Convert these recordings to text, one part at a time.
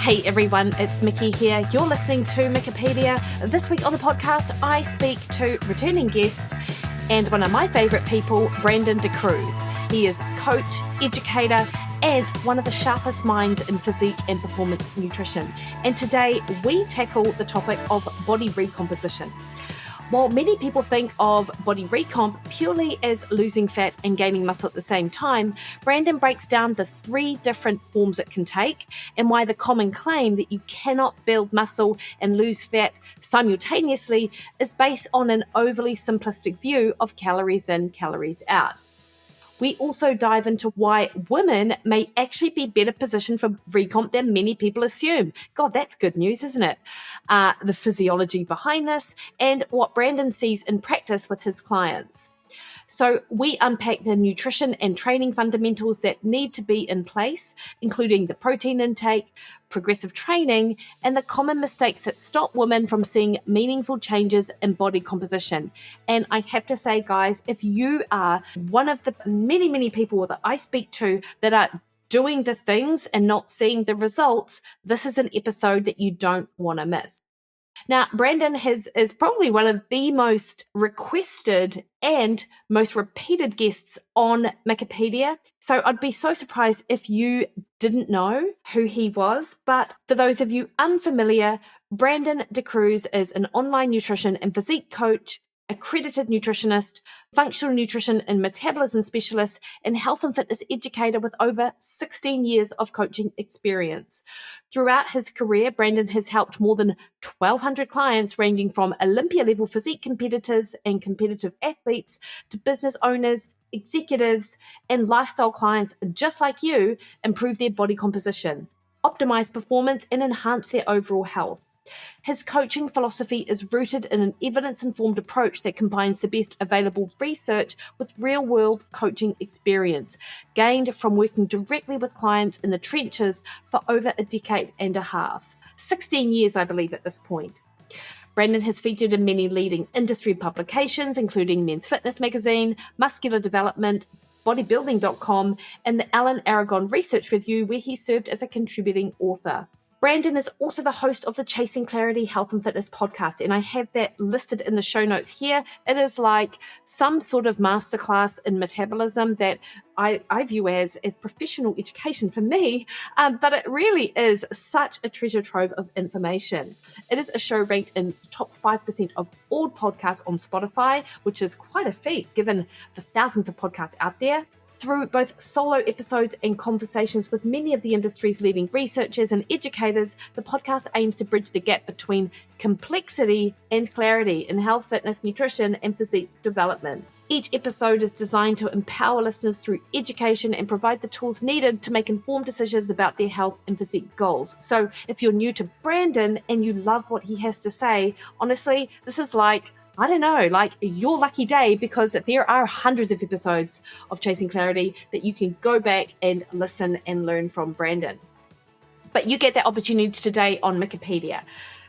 Hey everyone, it's Mikki here. You're listening to Wikipedia. This week on the podcast, I speak to returning guest and one of my favourite people, Brandon DaCruz. He is coach, educator, and one of the sharpest minds in physique and performance nutrition. And today we tackle the topic of body recomposition. While many people think of body recomp purely as losing fat and gaining muscle at the same time, Brandon breaks down the 3 different forms it can take and why the common claim that you cannot build muscle and lose fat simultaneously is based on an overly simplistic view of calories in, calories out. We also dive into why women may actually be better positioned for recomp than many people assume. God, that's good news, isn't it? The physiology behind this and what Brandon sees in practice with his clients. So we unpack the nutrition and training fundamentals that need to be in place, including the protein intake, progressive training, and the common mistakes that stop women from seeing meaningful changes in body composition. And I have to say, guys, if you are one of the many people that I speak to that are doing the things and not seeing the results, this is an episode that you don't want to miss. Now, Brandon is probably one of the most requested and most repeated guests on Wikipedia. So I'd be so surprised if you didn't know who he was. But for those of you unfamiliar, Brandon DaCruz is an online nutrition and physique coach, accredited nutritionist, functional nutrition and metabolism specialist, and health and fitness educator with over 16 years of coaching experience. Throughout his career, Brandon has helped more than 1,200 clients ranging from Olympia-level physique competitors and competitive athletes to business owners, executives, and lifestyle clients just like you improve their body composition, optimize performance, and enhance their overall health. His coaching philosophy is rooted in an evidence-informed approach that combines the best available research with real-world coaching experience, gained from working directly with clients in the trenches for over a decade and a half. 16 years, I believe, at this point. Brandon has featured in many leading industry publications, including Men's Fitness Magazine, Muscular Development, Bodybuilding.com, and the Alan Aragon Research Review, where he served as a contributing author. Brandon is also the host of the Chasing Clarity Health and Fitness podcast, and I have that listed in the show notes here. It is like some sort of masterclass in metabolism that I view as professional education for me, but it really is such a treasure trove of information. It is a show ranked in the top 5% of all podcasts on Spotify, which is quite a feat given the thousands of podcasts out there. Through both solo episodes and conversations with many of the industry's leading researchers and educators, the podcast aims to bridge the gap between complexity and clarity in health, fitness, nutrition, and physique development. Each episode is designed to empower listeners through education and provide the tools needed to make informed decisions about their health and physique goals. So if you're new to Brandon and you love what he has to say, honestly, this is like your lucky day, because there are hundreds of episodes of Chasing Clarity that you can go back and listen and learn from Brandon. But you get that opportunity today on Wikipedia.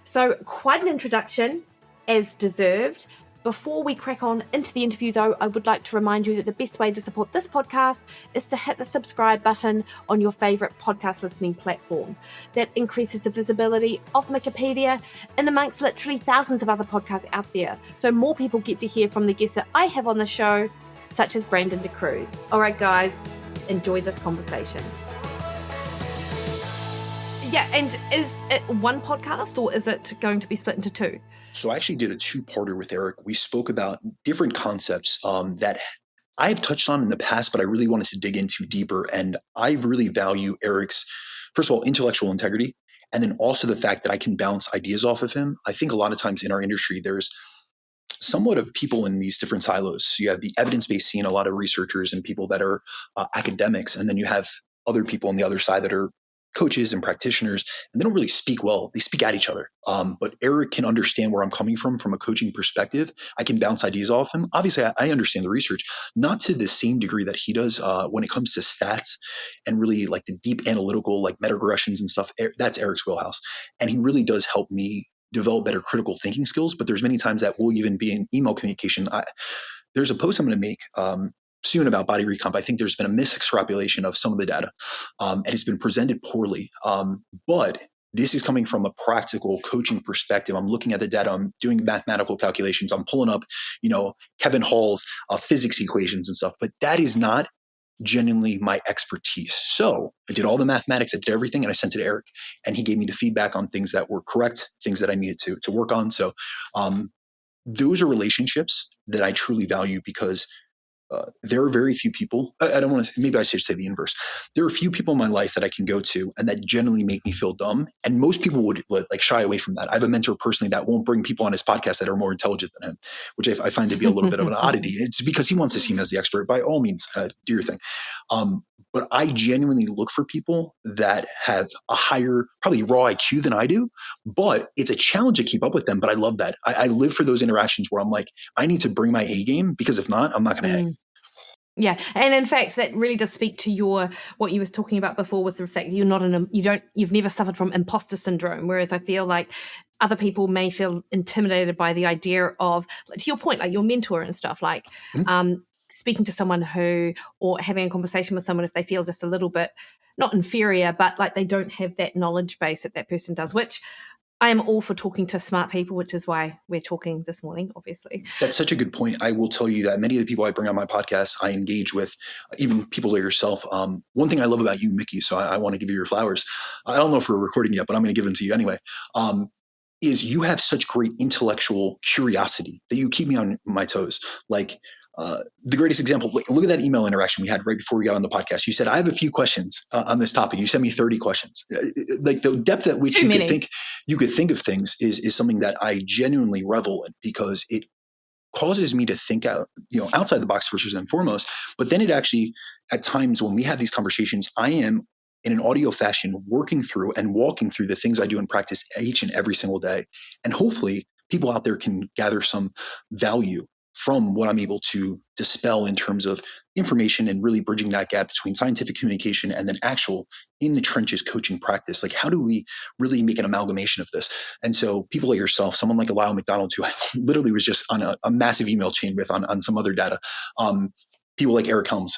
So quite an introduction, as deserved. Before we crack on into the interview, though, I would like to remind you that the best way to support this podcast is to hit the subscribe button on your favorite podcast listening platform. That increases the visibility of Wikipedia and amongst literally thousands of other podcasts out there. So more people get to hear from the guests that I have on the show, such as Brandon DaCruz. All right, guys, enjoy this conversation. Yeah, and is it one podcast or is it going to be split into 2? So I actually did a 2-parter with Eric. We spoke about different concepts that I've touched on in the past, but I really wanted to dig into deeper. And I really value Eric's, first of all, intellectual integrity, and then also the fact that I can bounce ideas off of him. I think a lot of times in our industry, there's somewhat of people in these different silos. So you have the evidence-based scene, a lot of researchers and people that are academics, and then you have other people on the other side that are coaches and practitioners, and they don't really speak well. They speak at each other. But Eric can understand where I'm coming from a coaching perspective. I can bounce ideas off him. Obviously, I understand the research, not to the same degree that he does when it comes to stats and really like the deep analytical, like meta-regressions and stuff. That's Eric's wheelhouse. And he really does help me develop better critical thinking skills. But there's many times that we'll even be in email communication. There's a post I'm going to make soon about body recomp. I think there's been a misextrapolation of some of the data, and it's been presented poorly. But This is coming from a practical coaching perspective. I'm looking at the data. I'm doing mathematical calculations. I'm pulling up, Kevin Hall's physics equations and stuff. But that is not genuinely my expertise. So I did all the mathematics, I did everything, and I sent it to Eric, and he gave me the feedback on things that were correct, things that I needed to work on. So those are relationships that I truly value, because there are very few people. I don't want to. Maybe I should say the inverse. There are few people in my life that I can go to and that generally make me feel dumb. And most people would like shy away from that. I have a mentor personally that won't bring people on his podcast that are more intelligent than him, which I find to be a little bit of an oddity. It's because he wants to see him as the expert. By all means, do your thing. But I genuinely look for people that have a higher, probably raw IQ than I do, but it's a challenge to keep up with them. But I love that. I live for those interactions where I'm like, I need to bring my A game, because if not, I'm not going to hang. Yeah, and in fact, that really does speak to what you was talking about before, with the fact that you've never suffered from imposter syndrome. Whereas I feel like other people may feel intimidated by the idea of, to your point, like your mentor and stuff, like speaking to someone or having a conversation with someone if they feel just a little bit not inferior, but like they don't have that knowledge base that person does, which I am all for talking to smart people, which is why we're talking this morning, obviously. That's such a good point. I will tell you that many of the people I bring on my podcast, I engage with, even people like yourself. One thing I love about you, Mikki, so I want to give you your flowers. I don't know if we're recording yet, but I'm going to give them to you anyway. Is you have such great intellectual curiosity that you keep me on my toes. Like, the greatest example, look at that email interaction we had right before we got on the podcast. You said, I have a few questions on this topic. You sent me 30 questions. Like the depth at which you could think of things is something that I genuinely revel in, because it causes me to think outside the box first and foremost. But then it actually, at times when we have these conversations, I am in an audio fashion working through and walking through the things I do in practice each and every single day. And hopefully people out there can gather some value from what I'm able to dispel in terms of information, and really bridging that gap between scientific communication and then actual in the trenches coaching practice. Like, how do we really make an amalgamation of this? And so people like yourself, someone like Lyle McDonald, who I literally was just on a massive email chain with on some other data, people like Eric Helms,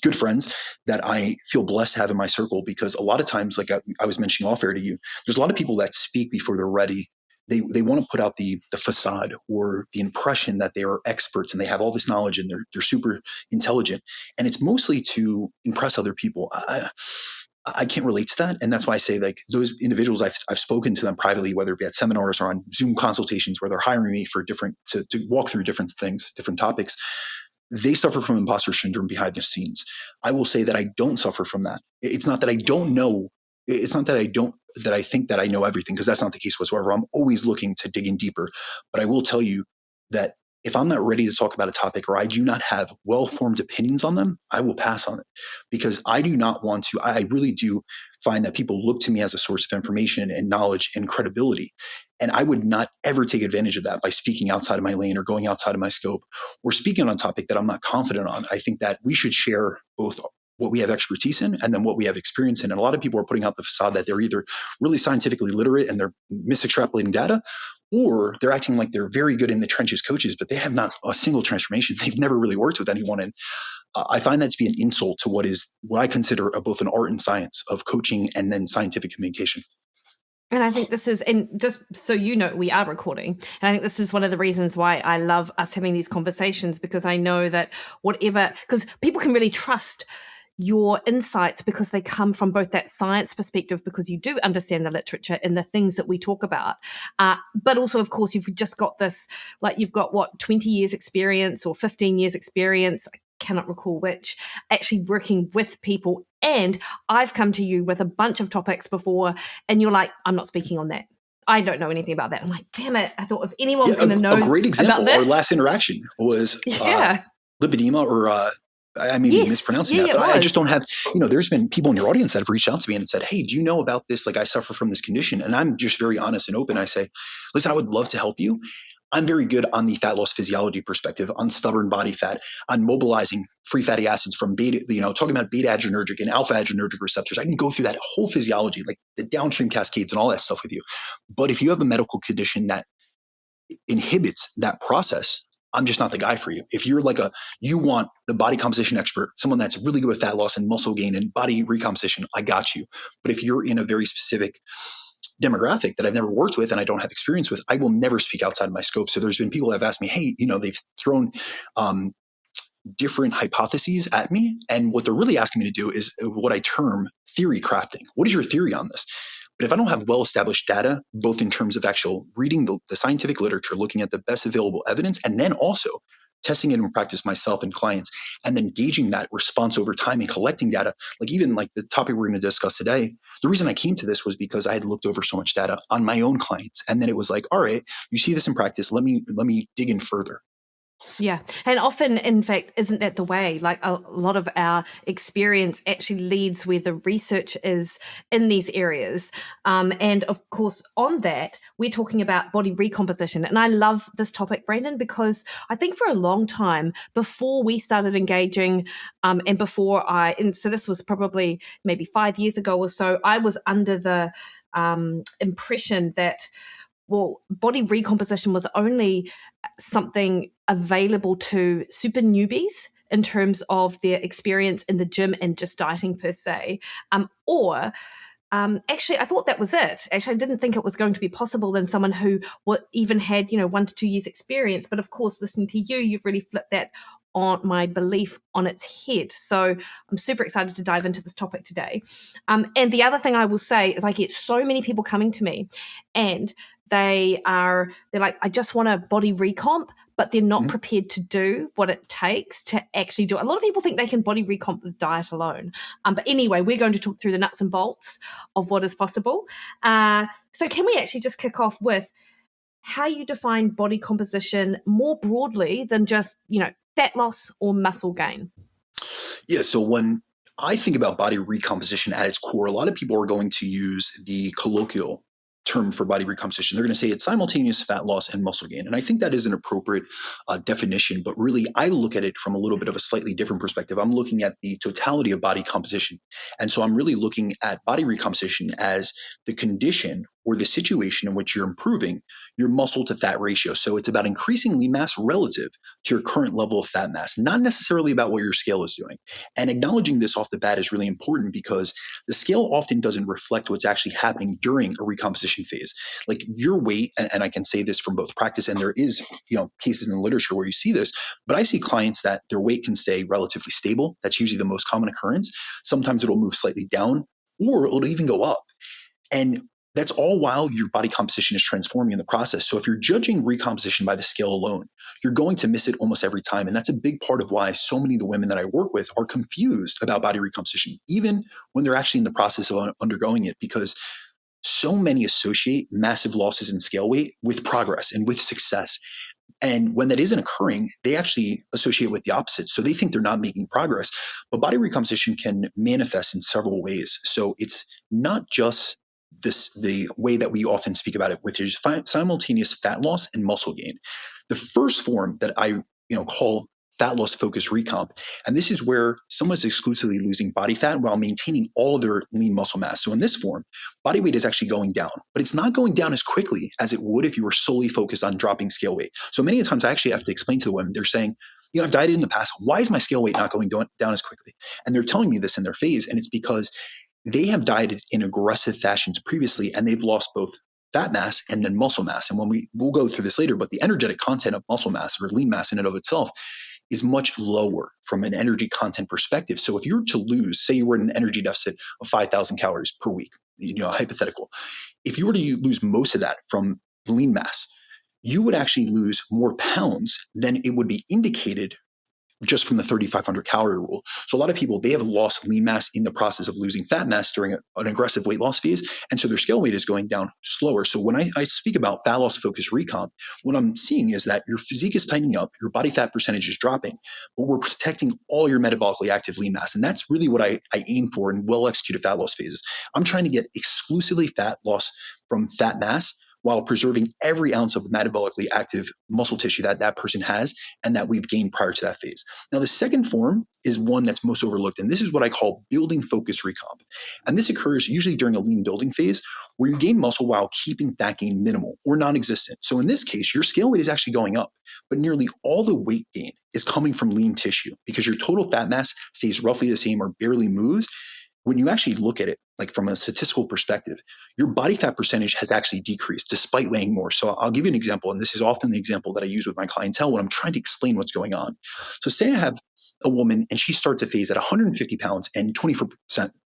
good friends that I feel blessed to have in my circle, because a lot of times, like I was mentioning off air to you, there's a lot of people that speak before they're ready. They want to put out the facade or the impression that they are experts and they have all this knowledge and they're super intelligent. And it's mostly to impress other people. I can't relate to that. And that's why I say, like, those individuals, I've spoken to them privately, whether it be at seminars or on Zoom consultations where they're hiring me for to walk through different things, different topics. They suffer from imposter syndrome behind the scenes. I will say that I don't suffer from that. It's not that I don't know. It's not that I think that I know everything, because that's not the case whatsoever. I'm always looking to dig in deeper. But I will tell you that if I'm not ready to talk about a topic, or I do not have well-formed opinions on them, I will pass on it, because I do not want to. I really do find that people look to me as a source of information and knowledge and credibility. And I would not ever take advantage of that by speaking outside of my lane or going outside of my scope or speaking on a topic that I'm not confident on. I think that we should share both what we have expertise in and then what we have experience in. And a lot of people are putting out the facade that they're either really scientifically literate and they're misextrapolating data, or they're acting like they're very good in the trenches coaches, but they have not a single transformation. They've never really worked with anyone. And I find that to be an insult to what I consider both an art and science of coaching and then scientific communication. And I think this is, and just so you know, we are recording. And I think this is one of the reasons why I love us having these conversations, because I know that because people can really trust your insights because they come from both that science perspective, because you do understand the literature and the things that we talk about. But also, of course, you've just got this, like you've got 20 years experience or 15 years experience, I cannot recall which, actually working with people. And I've come to you with a bunch of topics before and you're like, I'm not speaking on that. I don't know anything about that. I'm like, damn it. I thought if anyone was going to know a great example, about this. Our last interaction was lipedema or I may be mispronouncing that, but I just don't have, there's been people in your audience that have reached out to me and said, hey, do you know about this? Like, I suffer from this condition. And I'm just very honest and open. I say, listen, I would love to help you. I'm very good on the fat loss physiology perspective, on stubborn body fat, on mobilizing free fatty acids from beta, talking about beta adrenergic and alpha adrenergic receptors. I can go through that whole physiology, like the downstream cascades and all that stuff with you. But if you have a medical condition that inhibits that process, I'm just not the guy for you. If you're you want the body composition expert, someone that's really good with fat loss and muscle gain and body recomposition, I got you. But if you're in a very specific demographic that I've never worked with and I don't have experience with, I will never speak outside of my scope. So there's been people that have asked me, hey, they've thrown different hypotheses at me. And what they're really asking me to do is what I term theory crafting. What is your theory on this? But if I don't have well-established data, both in terms of actual reading the scientific literature, looking at the best available evidence, and then also testing it in practice myself and clients, and then gauging that response over time and collecting data, like even like the topic we're going to discuss today, the reason I came to this was because I had looked over so much data on my own clients. And then it was like, all right, you see this in practice, let me dig in further. Yeah. And often, in fact, isn't that the way? Like a lot of our experience actually leads where the research is in these areas. And of course, on that, we're talking about body recomposition. And I love this topic, Brandon, because I think for a long time before we started engaging and so this was probably maybe 5 years ago or so, I was under the impression that body recomposition was only something available to super newbies in terms of their experience in the gym and just dieting per se. Actually, I thought that was it. Actually, I didn't think it was going to be possible in someone who even had, 1 to 2 years experience. But of course, listening to you, you've really flipped that on my belief on its head. So I'm super excited to dive into this topic today. And the other thing I will say is I get so many people coming to me and they're like, I just want a body recomp, but they're not prepared to do what it takes to actually do it. A lot of people think they can body recomp with diet alone. But anyway, we're going to talk through the nuts and bolts of what is possible. So can we actually just kick off with how you define body composition more broadly than just, fat loss or muscle gain? Yeah. So when I think about body recomposition at its core, a lot of people are going to use the colloquial term for body recomposition. They're going to say it's simultaneous fat loss and muscle gain. And I think that is an appropriate definition, but really I look at it from a little bit of a slightly different perspective. I'm looking at the totality of body composition. And so I'm really looking at body recomposition as the condition or the situation in which you're improving your muscle to fat ratio. So it's about increasing lean mass relative to your current level of fat mass, not necessarily about what your scale is doing. And acknowledging this off the bat is really important because the scale often doesn't reflect what's actually happening during a recomposition phase. Like your weight, and I can say this from both practice and there is, cases in the literature where you see this, but I see clients that their weight can stay relatively stable. That's usually the most common occurrence. Sometimes it'll move slightly down or it'll even go up. And that's all while your body composition is transforming in the process. So if you're judging recomposition by the scale alone, you're going to miss it almost every time. And that's a big part of why so many of the women that I work with are confused about body recomposition, even when they're actually in the process of undergoing it, because so many associate massive losses in scale weight with progress and with success. And when that isn't occurring, they actually associate with the opposite. So they think they're not making progress. But body recomposition can manifest in several ways. So it's not just the way that we often speak about it, which is simultaneous fat loss and muscle gain. The first form that I call fat loss focused recomp, and this is where someone's exclusively losing body fat while maintaining all their lean muscle mass. So in this form, body weight is actually going down, but it's not going down as quickly as it would if you were solely focused on dropping scale weight. So many times I actually have to explain to the women, they're saying, I've dieted in the past. Why is my scale weight not going down as quickly? And they're telling me this in their phase, and it's because they have dieted in aggressive fashions previously, and they've lost both fat mass and then muscle mass. And we'll go through this later, but the energetic content of muscle mass or lean mass in and of itself is much lower from an energy content perspective. So if you were to lose, say you were in an energy deficit of 5,000 calories per week, hypothetical, if you were to lose most of that from lean mass, you would actually lose more pounds than it would be indicated just from the 3,500 calorie rule. So a lot of people, they have lost lean mass in the process of losing fat mass during an aggressive weight loss phase. And so their scale weight is going down slower. So when I speak about fat loss focused recomp, what I'm seeing is that your physique is tightening up, your body fat percentage is dropping, but we're protecting all your metabolically active lean mass. And that's really what I aim for in well executed fat loss phases. I'm trying to get exclusively fat loss from fat mass while preserving every ounce of metabolically active muscle tissue that person has and that we've gained prior to that phase. Now, the second form is one that's most overlooked, and this is what I call building focus recomp. And this occurs usually during a lean building phase where you gain muscle while keeping fat gain minimal or non-existent. So in this case, your scale weight is actually going up, but nearly all the weight gain is coming from lean tissue because your total fat mass stays roughly the same or barely moves, when you actually look at it, like from a statistical perspective, your body fat percentage has actually decreased despite weighing more. So I'll give you an example, and this is often the example that I use with my clientele when I'm trying to explain what's going on. So say I have a woman and she starts a phase at 150 pounds and 24%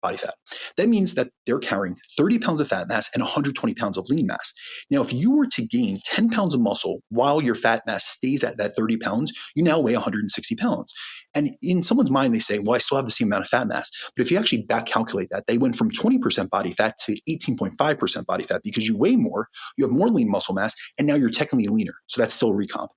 body fat. That means that they're carrying 30 pounds of fat mass and 120 pounds of lean mass. Now, if you were to gain 10 pounds of muscle while your fat mass stays at that 30 pounds, you now weigh 160 pounds. And in someone's mind, they say, well, I still have the same amount of fat mass. But if you actually back calculate that, they went from 20% body fat to 18.5% body fat because you weigh more, you have more lean muscle mass, and now you're technically leaner. So that's still recomp.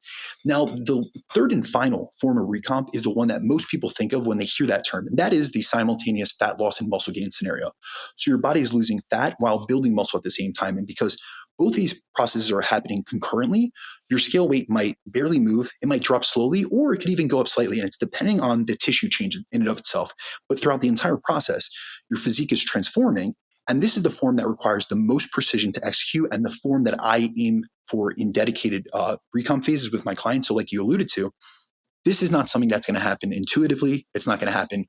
Now, the third and final form of recomp is the one that most people think of when they hear that term, and that is the simultaneous fat loss and muscle gain scenario. So your body is losing fat while building muscle at the same time. And because both these processes are happening concurrently, your scale weight might barely move, it might drop slowly, or it could even go up slightly. And it's depending on the tissue change in and of itself. But throughout the entire process, your physique is transforming. And this is the form that requires the most precision to execute and the form that I aim for in dedicated recomp phases with my clients. So like you alluded to, this is not something that's going to happen intuitively. It's not going to happen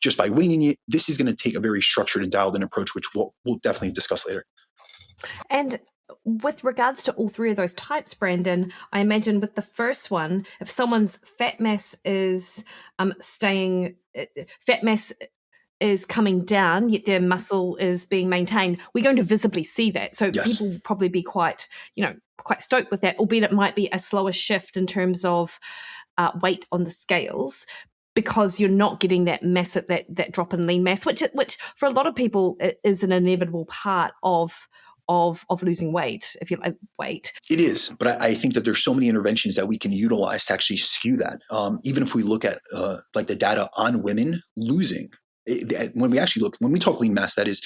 just by winging it. This is going to take a very structured and dialed in approach, which we'll definitely discuss later. And with regards to all three of those types, Brandon, I imagine with the first one, if someone's fat mass is coming down, yet their muscle is being maintained, we're going to visibly see that. So Yes. people will probably be quite stoked with that, albeit it might be a slower shift in terms of weight on the scales, because you're not getting that massive that drop in lean mass, which for a lot of people is an inevitable part of losing weight, if you like, weight. It is, but I think that there's so many interventions that we can utilize to actually skew that. Even if we look at like the data on women losing, when we talk lean mass, that is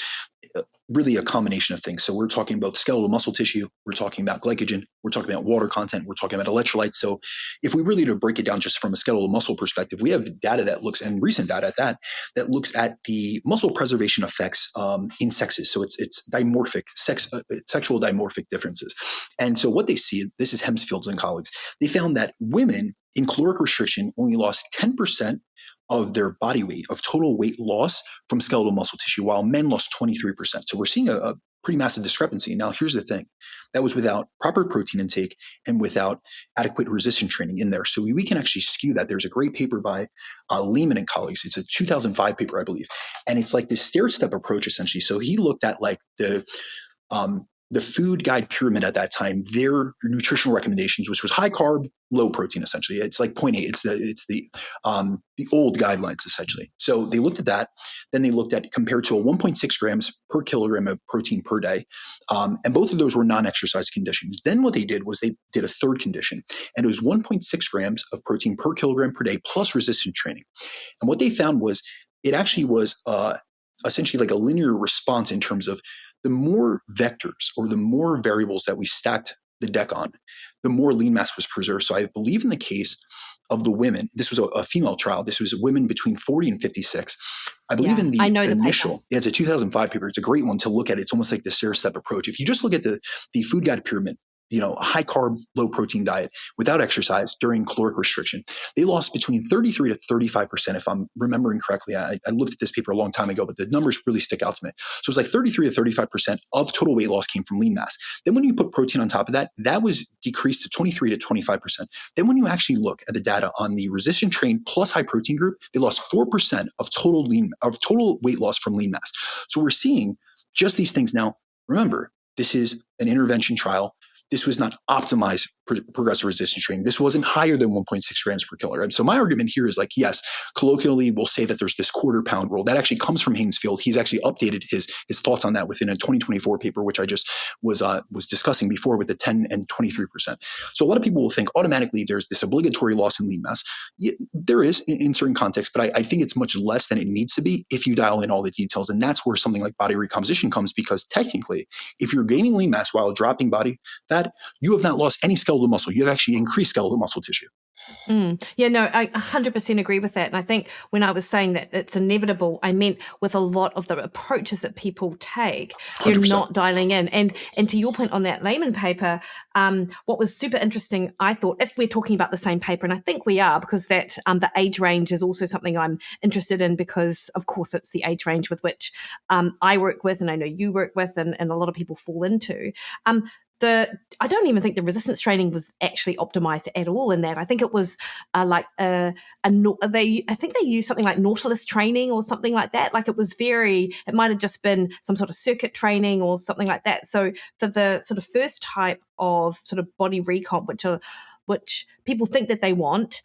really a combination of things. So we're talking about skeletal muscle tissue, we're talking about glycogen, we're talking about water content, we're talking about electrolytes. So if we really to break it down just from a skeletal muscle perspective, we have data that looks, and recent data at that looks at the muscle preservation effects in sexes. So it's dimorphic, sexual dimorphic differences. And so what they see, this is Hemsfields and colleagues, they found that women in caloric restriction only lost 10% of their body weight, of total weight loss from skeletal muscle tissue, while men lost 23%. So we're seeing a pretty massive discrepancy. Now, here's the thing. That was without proper protein intake and without adequate resistance training in there. So we can actually skew that. There's a great paper by Lehman and colleagues. It's a 2005 paper, I believe. And it's like this stair-step approach, essentially. So he looked at like the food guide pyramid at that time, their nutritional recommendations, which was high carb, low protein, essentially. It's like 0.8. It's the old guidelines, essentially. So they looked at that. Then they looked at compared to a 1.6 grams per kilogram of protein per day. And both of those were non-exercise conditions. Then what they did was they did a third condition, and it was 1.6 grams of protein per kilogram per day plus resistance training. And what they found was it actually was essentially like a linear response in terms of the more vectors or the more variables that we stacked the deck on, the more lean mass was preserved. So I believe in the case of the women, this was a female trial. This was women between 40 and 56. I believe in the initial, it's a 2005 paper. It's a great one to look at. It's almost like the stair-step approach. If you just look at the food guide pyramid, a high carb, low protein diet without exercise during caloric restriction, they lost between 33 to 35%. If I'm remembering correctly, I looked at this paper a long time ago, but the numbers really stick out to me. So it's like 33 to 35% of total weight loss came from lean mass. Then when you put protein on top of that, that was decreased to 23 to 25%. Then when you actually look at the data on the resistant trained plus high protein group, they lost 4% of total weight loss from lean mass. So we're seeing just these things. Now, remember, this is an intervention trial. This was not optimized progressive resistance training. This wasn't higher than 1.6 grams per kilogram. So my argument here is like, yes, colloquially, we'll say that there's this quarter pound rule. That actually comes from Hainsfield. He's actually updated his thoughts on that within a 2024 paper, which I just was discussing before with the 10 and 23%. So a lot of people will think automatically there's this obligatory loss in lean mass. Yeah, there is in certain contexts, but I think it's much less than it needs to be if you dial in all the details. And that's where something like body recomposition comes, because technically, if you're gaining lean mass while dropping body fat, you have not lost any skeletal muscle. You have actually increased skeletal muscle tissue. Yeah, no, I 100% agree with that. And I think when I was saying that it's inevitable, I meant with a lot of the approaches that people take, they're 100%. not dialing in. And to your point on that layman paper, what was super interesting, I thought, if we're talking about the same paper, and I think we are, because that the age range is also something I'm interested in, because of course it's the age range with which I work with, and I know you work with, and a lot of people fall into. I don't even think the resistance training was actually optimized at all in that. I think it was I think they used something like Nautilus training or something like that. Like it might have just been some sort of circuit training or something like that. So for the sort of first type of sort of body recomp, which people think that they want,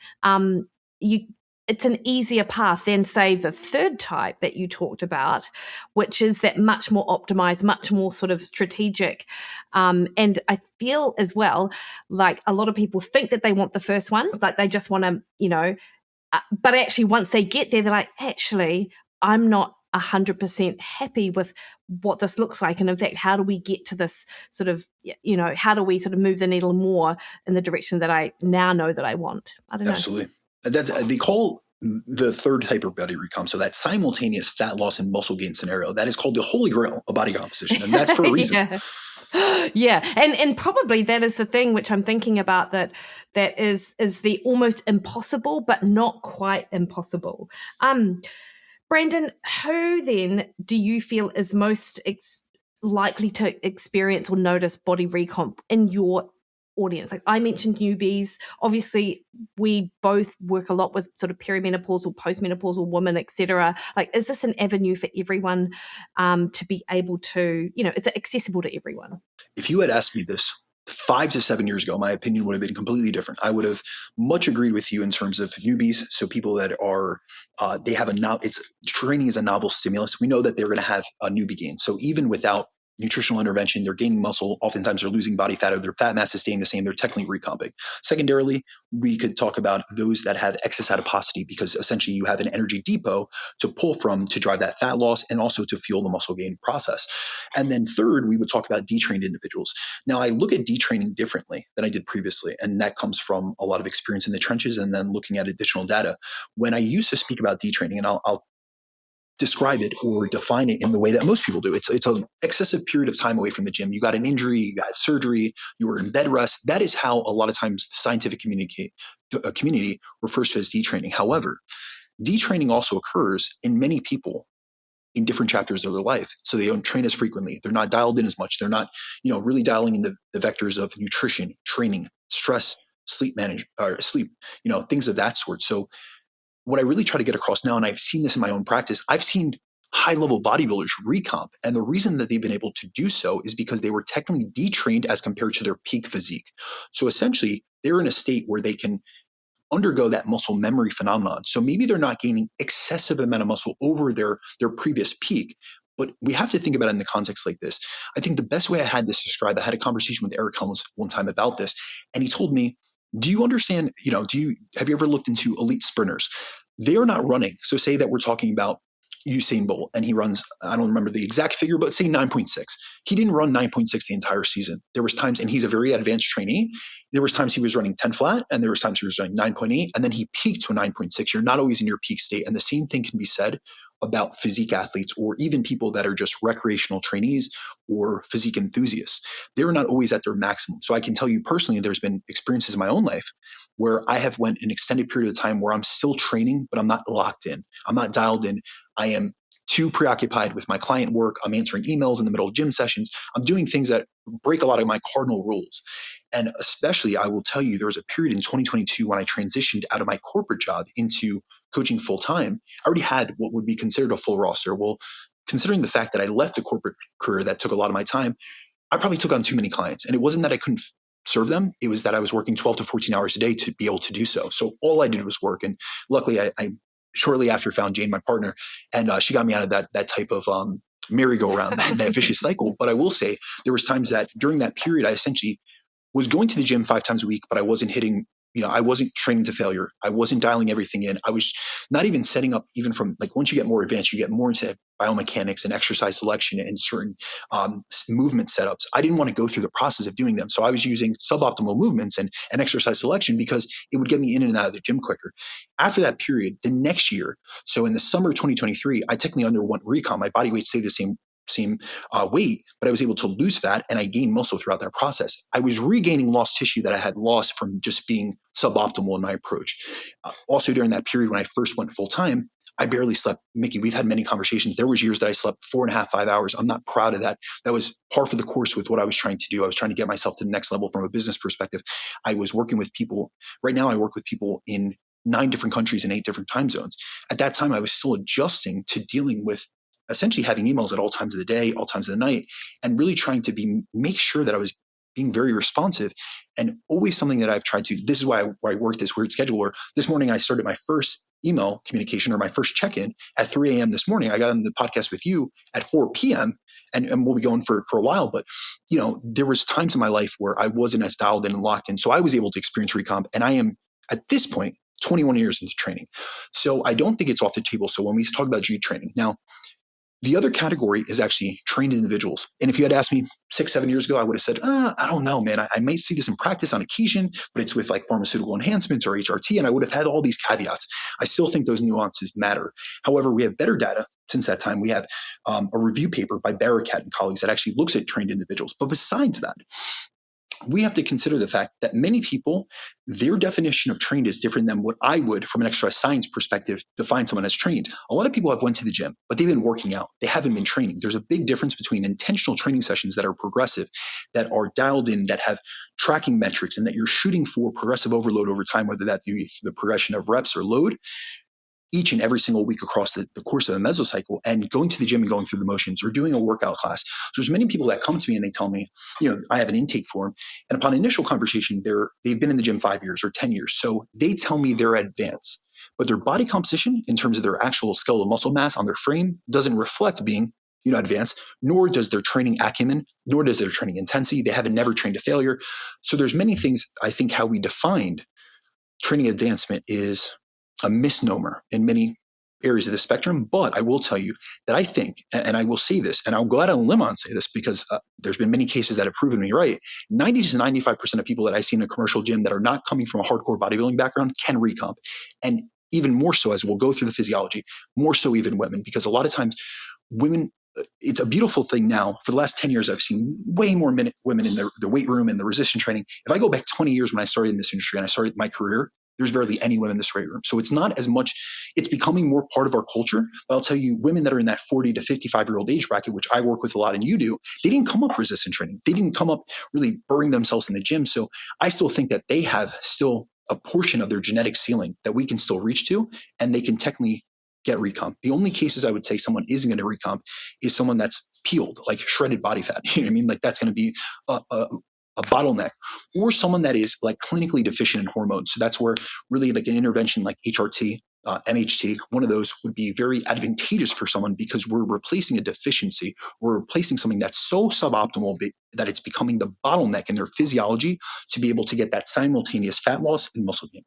it's an easier path than, say, the third type that you talked about, which is that much more optimized, much more sort of strategic. And I feel as well, like a lot of people think that they want the first one, like they just want to, but actually once they get there, they're like, actually, I'm not 100% happy with what this looks like. And in fact, how do we get to this sort of, how do we sort of move the needle more in the direction that I now know that I want? I don't know. Absolutely. They call the third type of body recomp, so that simultaneous fat loss and muscle gain scenario, that is called the holy grail of body composition. And that's for a reason. Yeah. And probably that is the thing which I'm thinking about, that is the almost impossible, but not quite impossible. Brandon, who then do you feel is most likely to experience or notice body recomp in your audience? Like I mentioned newbies. Obviously, we both work a lot with sort of perimenopausal, postmenopausal women, etc. Like, is this an avenue for everyone to be able to, is it accessible to everyone? If you had asked me this 5 to 7 years ago, my opinion would have been completely different. I would have much agreed with you in terms of newbies. So people that are, training is a novel stimulus. We know that they're going to have a newbie gain. So even without nutritional intervention, they're gaining muscle. Oftentimes they're losing body fat, or their fat mass is staying the same. They're technically recomping. Secondarily, we could talk about those that have excess adiposity, because essentially you have an energy depot to pull from to drive that fat loss and also to fuel the muscle gain process. And then third, we would talk about detrained individuals. Now, I look at detraining differently than I did previously, and that comes from a lot of experience in the trenches and then looking at additional data. When I used to speak about detraining, and I'll describe it or define it in the way that most people do. It's an excessive period of time away from the gym. You got an injury, you got surgery, you were in bed rest. That is how a lot of times the scientific community refers to as detraining. However, detraining also occurs in many people in different chapters of their life. So they don't train as frequently. They're not dialed in as much. They're not, really dialing in the vectors of nutrition, training, stress, sleep, things of that sort. So what I really try to get across now, and I've seen this in my own practice, I've seen high-level bodybuilders recomp. And the reason that they've been able to do so is because they were technically detrained as compared to their peak physique. So essentially, they're in a state where they can undergo that muscle memory phenomenon. So maybe they're not gaining excessive amount of muscle over their previous peak, but we have to think about it in the context like this. I think the best way I had this described, I had a conversation with Eric Helms one time about this, and he told me, do you understand, have you ever looked into elite sprinters? They are not running. So say that we're talking about Usain Bolt and he runs, I don't remember the exact figure, but say 9.6. He didn't run 9.6 the entire season. There was times, and he's a very advanced trainee, there was times he was running 10 flat, and there was times he was running 9.8, and then he peaked to a 9.6. You're not always in your peak state. And the same thing can be said about physique athletes, or even people that are just recreational trainees or physique enthusiasts. They're not always at their maximum. So I can tell you personally, there's been experiences in my own life where I have went an extended period of time where I'm still training, but I'm not locked in. I'm not dialed in. I am too preoccupied with my client work. I'm answering emails in the middle of gym sessions. I'm doing things that break a lot of my cardinal rules. And especially, I will tell you, there was a period in 2022 when I transitioned out of my corporate job into coaching full time. I already had what would be considered a full roster. Well, considering the fact that I left a corporate career that took a lot of my time, I probably took on too many clients. And it wasn't that I couldn't serve them. It was that I was working 12 to 14 hours a day to be able to do so. So all I did was work. And luckily, I shortly after found Jane, my partner, and she got me out of that type of merry-go-round, that vicious cycle. But I will say there was times that during that period, I essentially was going to the gym 5 times a week, but I wasn't hitting I wasn't training to failure. I wasn't dialing everything in. I was not even setting up, even from like, once you get more advanced, you get more into biomechanics and exercise selection and certain movement setups. I didn't want to go through the process of doing them. So I was using suboptimal movements and exercise selection because it would get me in and out of the gym quicker. After that period, the next year, so in the summer of 2023, I technically underwent recomp. My body weight stayed the same weight, but I was able to lose fat and I gained muscle throughout that process. I was regaining lost tissue that I had lost from just being suboptimal in my approach. Also during that period when I first went full time, I barely slept. Mikki, we've had many conversations. There was years that I slept 4.5, 5 hours. I'm not proud of that. That was par for the course with what I was trying to do. I was trying to get myself to the next level from a business perspective. I was working with people. Right now I work with people in 9 different countries and 8 different time zones. At that time, I was still adjusting to dealing with essentially having emails at all times of the day, all times of the night, and really trying to make sure that I was being very responsive. And always something that I've tried to, this is why I work this weird schedule where this morning I started my first email communication or my first check-in at 3 a.m. this morning. I got on the podcast with you at 4 p.m. and we'll be going for a while. But, there was times in my life where I wasn't as dialed in and locked in. So I was able to experience recomp. And I am at this point, 21 years into training. So I don't think it's off the table. So when we talk about G training, now, the other category is actually trained individuals. And if you had asked me 6, 7 years ago, I would have said, I don't know, man. I might see this in practice on occasion, but it's with like pharmaceutical enhancements or HRT. And I would have had all these caveats. I still think those nuances matter. However, we have better data since that time. We have a review paper by Barakat and colleagues that actually looks at trained individuals. But besides that, we have to consider the fact that many people, their definition of trained is different than what I would, from an exercise science perspective, define someone as trained. A lot of people have went to the gym, but they've been working out. They haven't been training. There's a big difference between intentional training sessions that are progressive, that are dialed in, that have tracking metrics, and that you're shooting for progressive overload over time, whether that be the progression of reps or load, each and every single week across the course of a mesocycle, and going to the gym and going through the motions or doing a workout class. So there's many people that come to me and they tell me, I have an intake form. And upon initial conversation, they've been in the gym 5 years or 10 years. So they tell me they're advanced, but their body composition in terms of their actual skeletal muscle mass on their frame doesn't reflect being advanced, nor does their training acumen, nor does their training intensity. They haven't never trained to failure. So there's many things. I think how we defined training advancement is a misnomer in many areas of the spectrum. But I will tell you that I think, and I will say this, and I'll go out on a limb and say this because there's been many cases that have proven me right. 90 to 95% of people that I see in a commercial gym that are not coming from a hardcore bodybuilding background can recomp. And even more so, as we'll go through the physiology, more so even women, because a lot of times women, it's a beautiful thing now. For the last 10 years, I've seen way more women in the weight room and the resistance training. If I go back 20 years when I started in this industry and I started my career, there's barely any women in this weight room. So it's not as much, it's becoming more part of our culture. But I'll tell you, women that are in that 40 to 55-year-old age bracket, which I work with a lot and you do, they didn't come up resistant training. They didn't come up really burning themselves in the gym. So I still think that they have still a portion of their genetic ceiling that we can still reach to, and they can technically get recomp. The only cases I would say someone isn't going to recomp is someone that's peeled, like shredded body fat. You know what I mean? Like that's going to be a bottleneck, or someone that is like clinically deficient in hormones. So that's where really like an intervention like HRT, MHT, one of those would be very advantageous for someone, because we're replacing a deficiency. We're replacing something that's so suboptimal that it's becoming the bottleneck in their physiology to be able to get that simultaneous fat loss and muscle gain.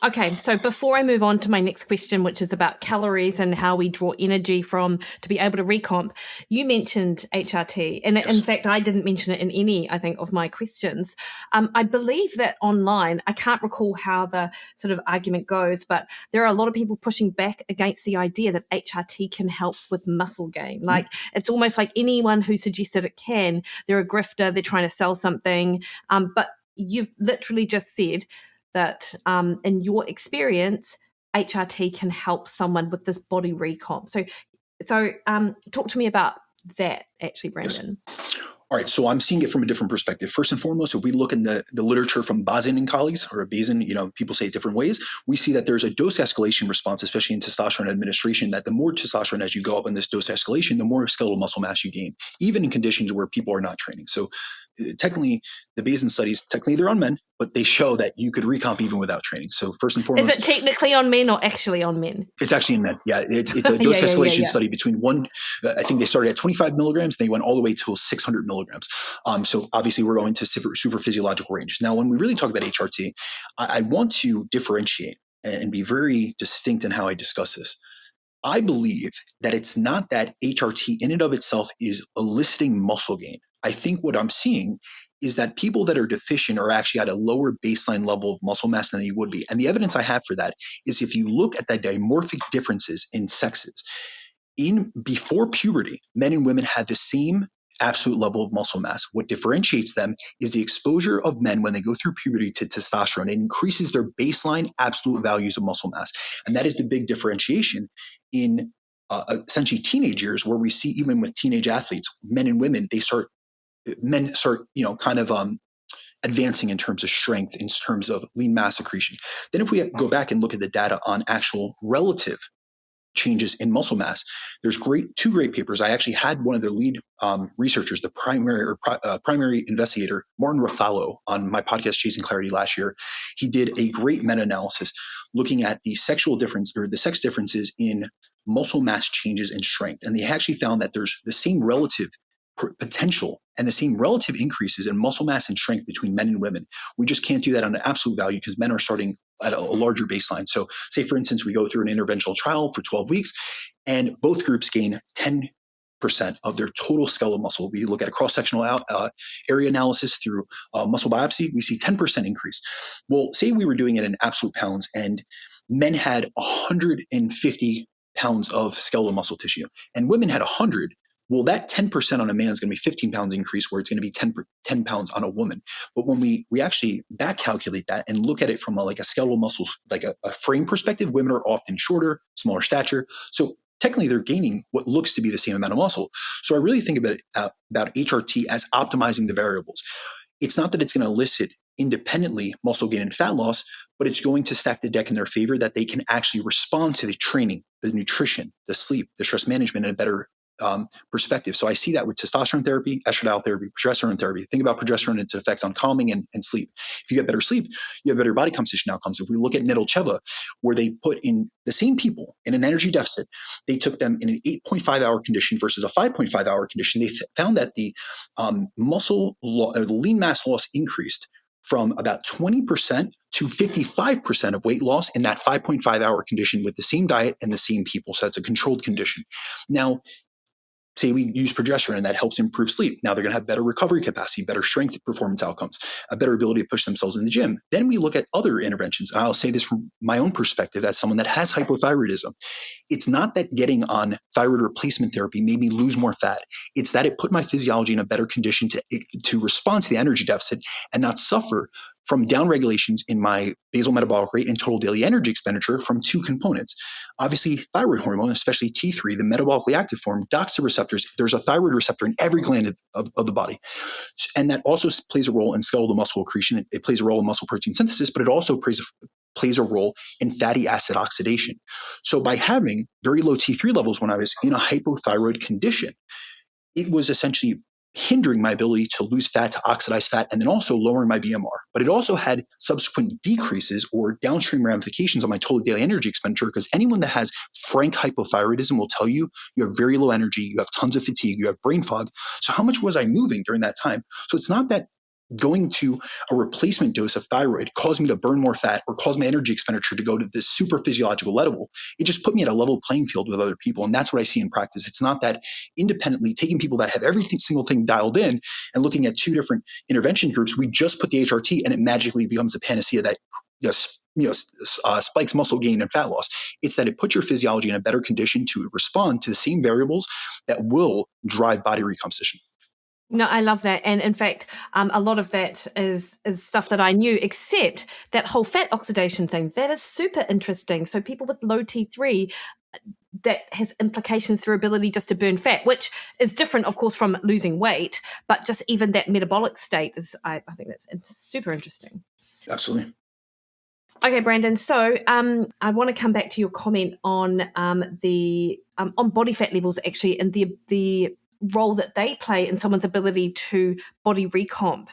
Okay, so before I move on to my next question, which is about calories and how we draw energy from to be able to recomp, you mentioned HRT. And yes. In fact, I didn't mention it in any, I think, of my questions. I believe that online, I can't recall how the sort of argument goes, but there are a lot of people pushing back against the idea that HRT can help with muscle gain. Like it's almost like anyone who suggests that it can, they're a grifter, they're trying to sell something. But you've literally just said that in your experience, HRT can help someone with this body recomp. So talk to me about that, actually, Brandon. Yes. All right, so I'm seeing it from a different perspective. First and foremost, if we look in the literature from Bazin and colleagues, or Bazin, people say it different ways, we see that there's a dose escalation response, especially in testosterone administration, that the more testosterone as you go up in this dose escalation, the more skeletal muscle mass you gain, even in conditions where people are not training. So technically, the Bazin studies, technically they're on men, but they show that you could recomp even without training. So first and foremost, is it technically on men or actually on men? It's actually in men. Yeah, it's a dose escalation study between I think they started at 25 milligrams, they went all the way to 600 milligrams. So obviously we're going to super physiological ranges. Now, when we really talk about HRT, I want to differentiate and be very distinct in how I discuss this. I believe that it's not that HRT in and of itself is eliciting muscle gain. I think what I'm seeing is that people that are deficient are actually at a lower baseline level of muscle mass than they would be. And the evidence I have for that is if you look at the dimorphic differences in sexes, before puberty, men and women had the same absolute level of muscle mass. What differentiates them is the exposure of men when they go through puberty to testosterone. It increases their baseline absolute values of muscle mass. And that is the big differentiation in essentially teenage years, where we see even with teenage athletes, men and women, men start, kind of advancing in terms of strength, in terms of lean mass accretion. Then if we go back and look at the data on actual relative changes in muscle mass, there's two great papers. I actually had one of the lead researchers, the primary investigator, Martin Ruffalo, on my podcast, Chasing Clarity, last year. He did a great meta-analysis looking at the sexual difference or the sex differences in muscle mass changes and strength. And they actually found that there's the same relative potential and the same relative increases in muscle mass and strength between men and women. We just can't do that on an absolute value because men are starting at a larger baseline. So say, for instance, we go through an interventional trial for 12 weeks and both groups gain 10% of their total skeletal muscle. We look at a cross-sectional area analysis through muscle biopsy. We see 10% increase. Well, say we were doing it in absolute pounds and men had 150 pounds of skeletal muscle tissue and women had 100. Well, that 10% on a man is going to be 15 pounds increase, where it's going to be 10 pounds on a woman. But when we actually back calculate that and look at it from a skeletal muscle, like a frame perspective, women are often shorter, smaller stature. So technically they're gaining what looks to be the same amount of muscle. So I really think about HRT as optimizing the variables. It's not that it's going to elicit independently muscle gain and fat loss, but it's going to stack the deck in their favor that they can actually respond to the training, the nutrition, the sleep, the stress management in a better perspective. So I see that with testosterone therapy, estradiol therapy, progesterone therapy. Think about progesterone and its effects on calming and sleep. If you get better sleep, you have better body composition outcomes. If we look at Nedelcheva, where they put in the same people in an energy deficit, they took them in an 8.5 hour condition versus a 5.5 hour condition. They found that the the lean mass loss increased from about 20% to 55% of weight loss in that 5.5 hour condition with the same diet and the same people. So that's a controlled condition. Now, say we use progesterone and that helps improve sleep. Now they're going to have better recovery capacity, better strength performance outcomes, a better ability to push themselves in the gym. Then we look at other interventions. And I'll say this from my own perspective as someone that has hypothyroidism. It's not that getting on thyroid replacement therapy made me lose more fat. It's that it put my physiology in a better condition to respond to the energy deficit and not suffer from downregulations in my basal metabolic rate and total daily energy expenditure from two components. Obviously, thyroid hormone, especially T3, the metabolically active form, docks the receptors. There's a thyroid receptor in every gland of the body. And that also plays a role in skeletal muscle accretion. It plays a role in muscle protein synthesis, but it also plays a role in fatty acid oxidation. So by having very low T3 levels when I was in a hypothyroid condition, it was essentially hindering my ability to lose fat, to oxidize fat, and then also lowering my BMR. But it also had subsequent decreases or downstream ramifications on my total daily energy expenditure, because anyone that has frank hypothyroidism will tell you you have very low energy, you have tons of fatigue, you have brain fog. So how much was I moving during that time? So it's not that going to a replacement dose of thyroid caused me to burn more fat or caused my energy expenditure to go to this super physiological level. It just put me at a level playing field with other people. And that's what I see in practice. It's not that independently taking people that have every single thing dialed in and looking at two different intervention groups, we just put the HRT and it magically becomes a panacea that spikes muscle gain and fat loss. It's that it puts your physiology in a better condition to respond to the same variables that will drive body recomposition. No, I love that. And in fact, a lot of that is stuff that I knew, except that whole fat oxidation thing. That is super interesting. So people with low T3, that has implications for ability just to burn fat, which is different, of course, from losing weight. But just even that metabolic state is, I think that's super interesting. Absolutely. Okay, Brandon. So I want to come back to your comment on the on body fat levels, actually, and the role that they play in someone's ability to body recomp,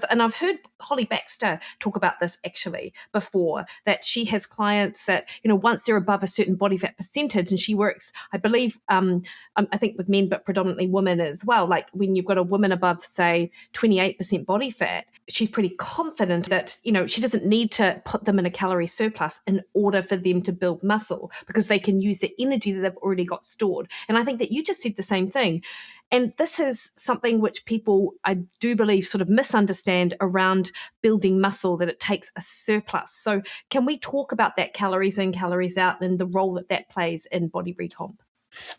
and I've heard Holly Baxter talk about this actually before, that she has clients that, once they're above a certain body fat percentage, and she works, I believe, I think with men, but predominantly women as well. Like when you've got a woman above, say, 28% body fat, she's pretty confident that, she doesn't need to put them in a calorie surplus in order for them to build muscle, because they can use the energy that they've already got stored. And I think that you just said the same thing. And this is something which people, I do believe, sort of misunderstand around building muscle, that it takes a surplus. So can we talk about that calories in, calories out, and the role that that plays in body recomp?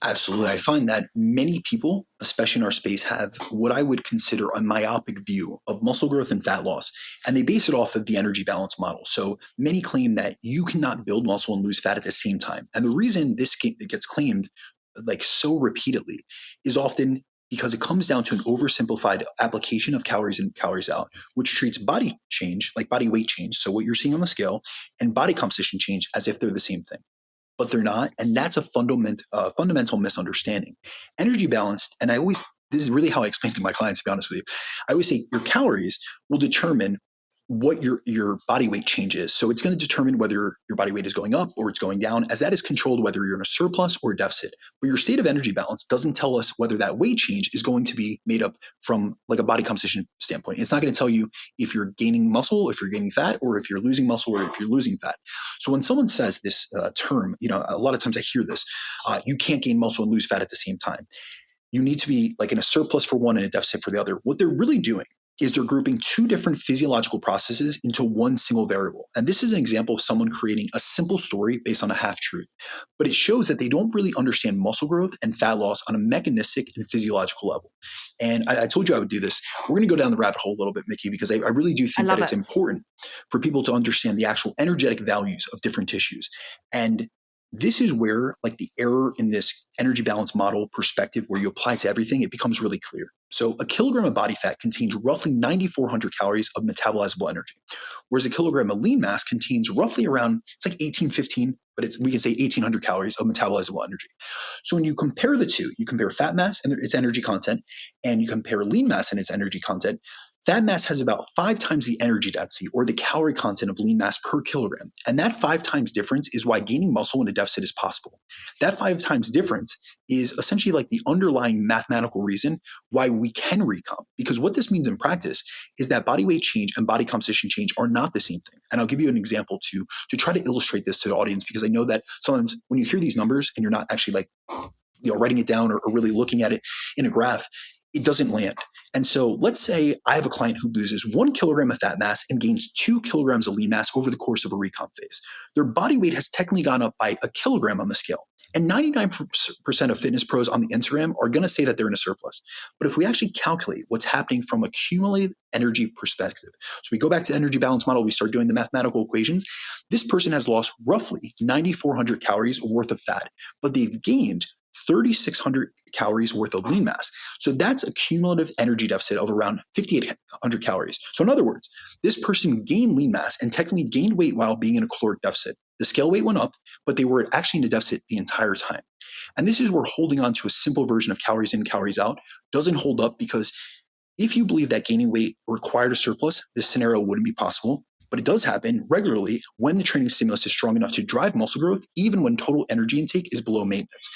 Absolutely. I find that many people, especially in our space, have what I would consider a myopic view of muscle growth and fat loss, and they base it off of the energy balance model. So many claim that you cannot build muscle and lose fat at the same time. And the reason this gets claimed like so repeatedly is often because it comes down to an oversimplified application of calories in, calories out, which treats body change, like body weight change, so what you're seeing on the scale, and body composition change as if they're the same thing. But they're not, and that's a fundamental misunderstanding. Energy balanced, and this is really how I explain to my clients, to be honest with you. I always say your calories will determine what your body weight change is. So it's going to determine whether your body weight is going up or it's going down, as that is controlled whether you're in a surplus or a deficit. But your state of energy balance doesn't tell us whether that weight change is going to be made up from like a body composition standpoint. It's not going to tell you if you're gaining muscle, if you're gaining fat, or if you're losing muscle, or if you're losing fat. So when someone says this term, a lot of times I hear this, you can't gain muscle and lose fat at the same time. You need to be like in a surplus for one and a deficit for the other. What they're really doing is they're grouping two different physiological processes into one single variable. And this is an example of someone creating a simple story based on a half-truth. But it shows that they don't really understand muscle growth and fat loss on a mechanistic and physiological level. And I told you I would do this. We're going to go down the rabbit hole a little bit, Mikki, because I really do think that it's important for people to understand the actual energetic values of different tissues. And this is where like the error in this energy balance model perspective, where you apply it to everything, it becomes really clear. So a kilogram of body fat contains roughly 9,400 calories of metabolizable energy, whereas a kilogram of lean mass contains roughly around, it's like 1815, but we can say 1,800 calories of metabolizable energy. So when you compare the two, you compare fat mass and its energy content, and you compare lean mass and its energy content, fat mass has about 5 times the energy density, or the calorie content, of lean mass per kilogram. And that 5 times difference is why gaining muscle in a deficit is possible. That 5 times difference is essentially like the underlying mathematical reason why we can recomp. Because what this means in practice is that body weight change and body composition change are not the same thing. And I'll give you an example to try to illustrate this to the audience, because I know that sometimes when you hear these numbers and you're not actually like, writing it down or really looking at it in a graph, it doesn't land. And so let's say I have a client who loses 1 kilogram of fat mass and gains 2 kilograms of lean mass over the course of a recomp phase. Their body weight has technically gone up by a kilogram on the scale. And 99% of fitness pros on the Instagram are going to say that they're in a surplus. But if we actually calculate what's happening from a cumulative energy perspective, so we go back to the energy balance model, we start doing the mathematical equations, this person has lost roughly 9,400 calories worth of fat, but they've gained 3,600 calories worth of lean mass. So that's a cumulative energy deficit of around 5,800 calories. So in other words, this person gained lean mass and technically gained weight while being in a caloric deficit. The scale weight went up, but they were actually in a deficit the entire time. And this is where holding on to a simple version of calories in, calories out doesn't hold up, because if you believe that gaining weight required a surplus, this scenario wouldn't be possible. But it does happen regularly when the training stimulus is strong enough to drive muscle growth, even when total energy intake is below maintenance.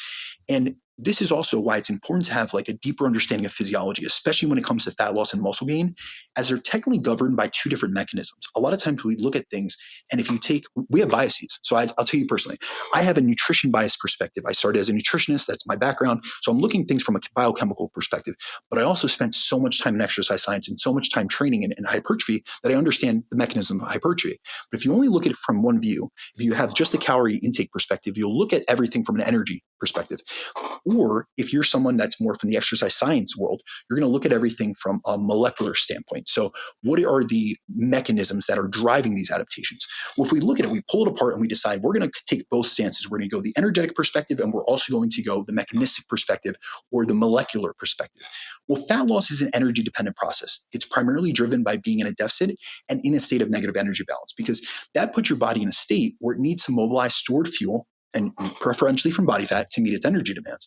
And this is also why it's important to have like a deeper understanding of physiology, especially when it comes to fat loss and muscle gain, as they're technically governed by 2 different mechanisms. A lot of times we look at things, and we have biases. So I'll tell you personally, I have a nutrition bias perspective. I started as a nutritionist. That's my background. So I'm looking at things from a biochemical perspective, but I also spent so much time in exercise science and so much time training in hypertrophy that I understand the mechanism of hypertrophy. But if you only look at it from one view, if you have just the calorie intake perspective, you'll look at everything from an energy perspective. Or if you're someone that's more from the exercise science world, you're going to look at everything from a molecular standpoint. So what are the mechanisms that are driving these adaptations? Well, if we look at it, we pull it apart and we decide we're going to take both stances. We're going to go the energetic perspective, and we're also going to go the mechanistic perspective, or the molecular perspective. Well, fat loss is an energy dependent process. It's primarily driven by being in a deficit and in a state of negative energy balance, because that puts your body in a state where it needs to mobilize stored fuel, and preferentially from body fat, to meet its energy demands.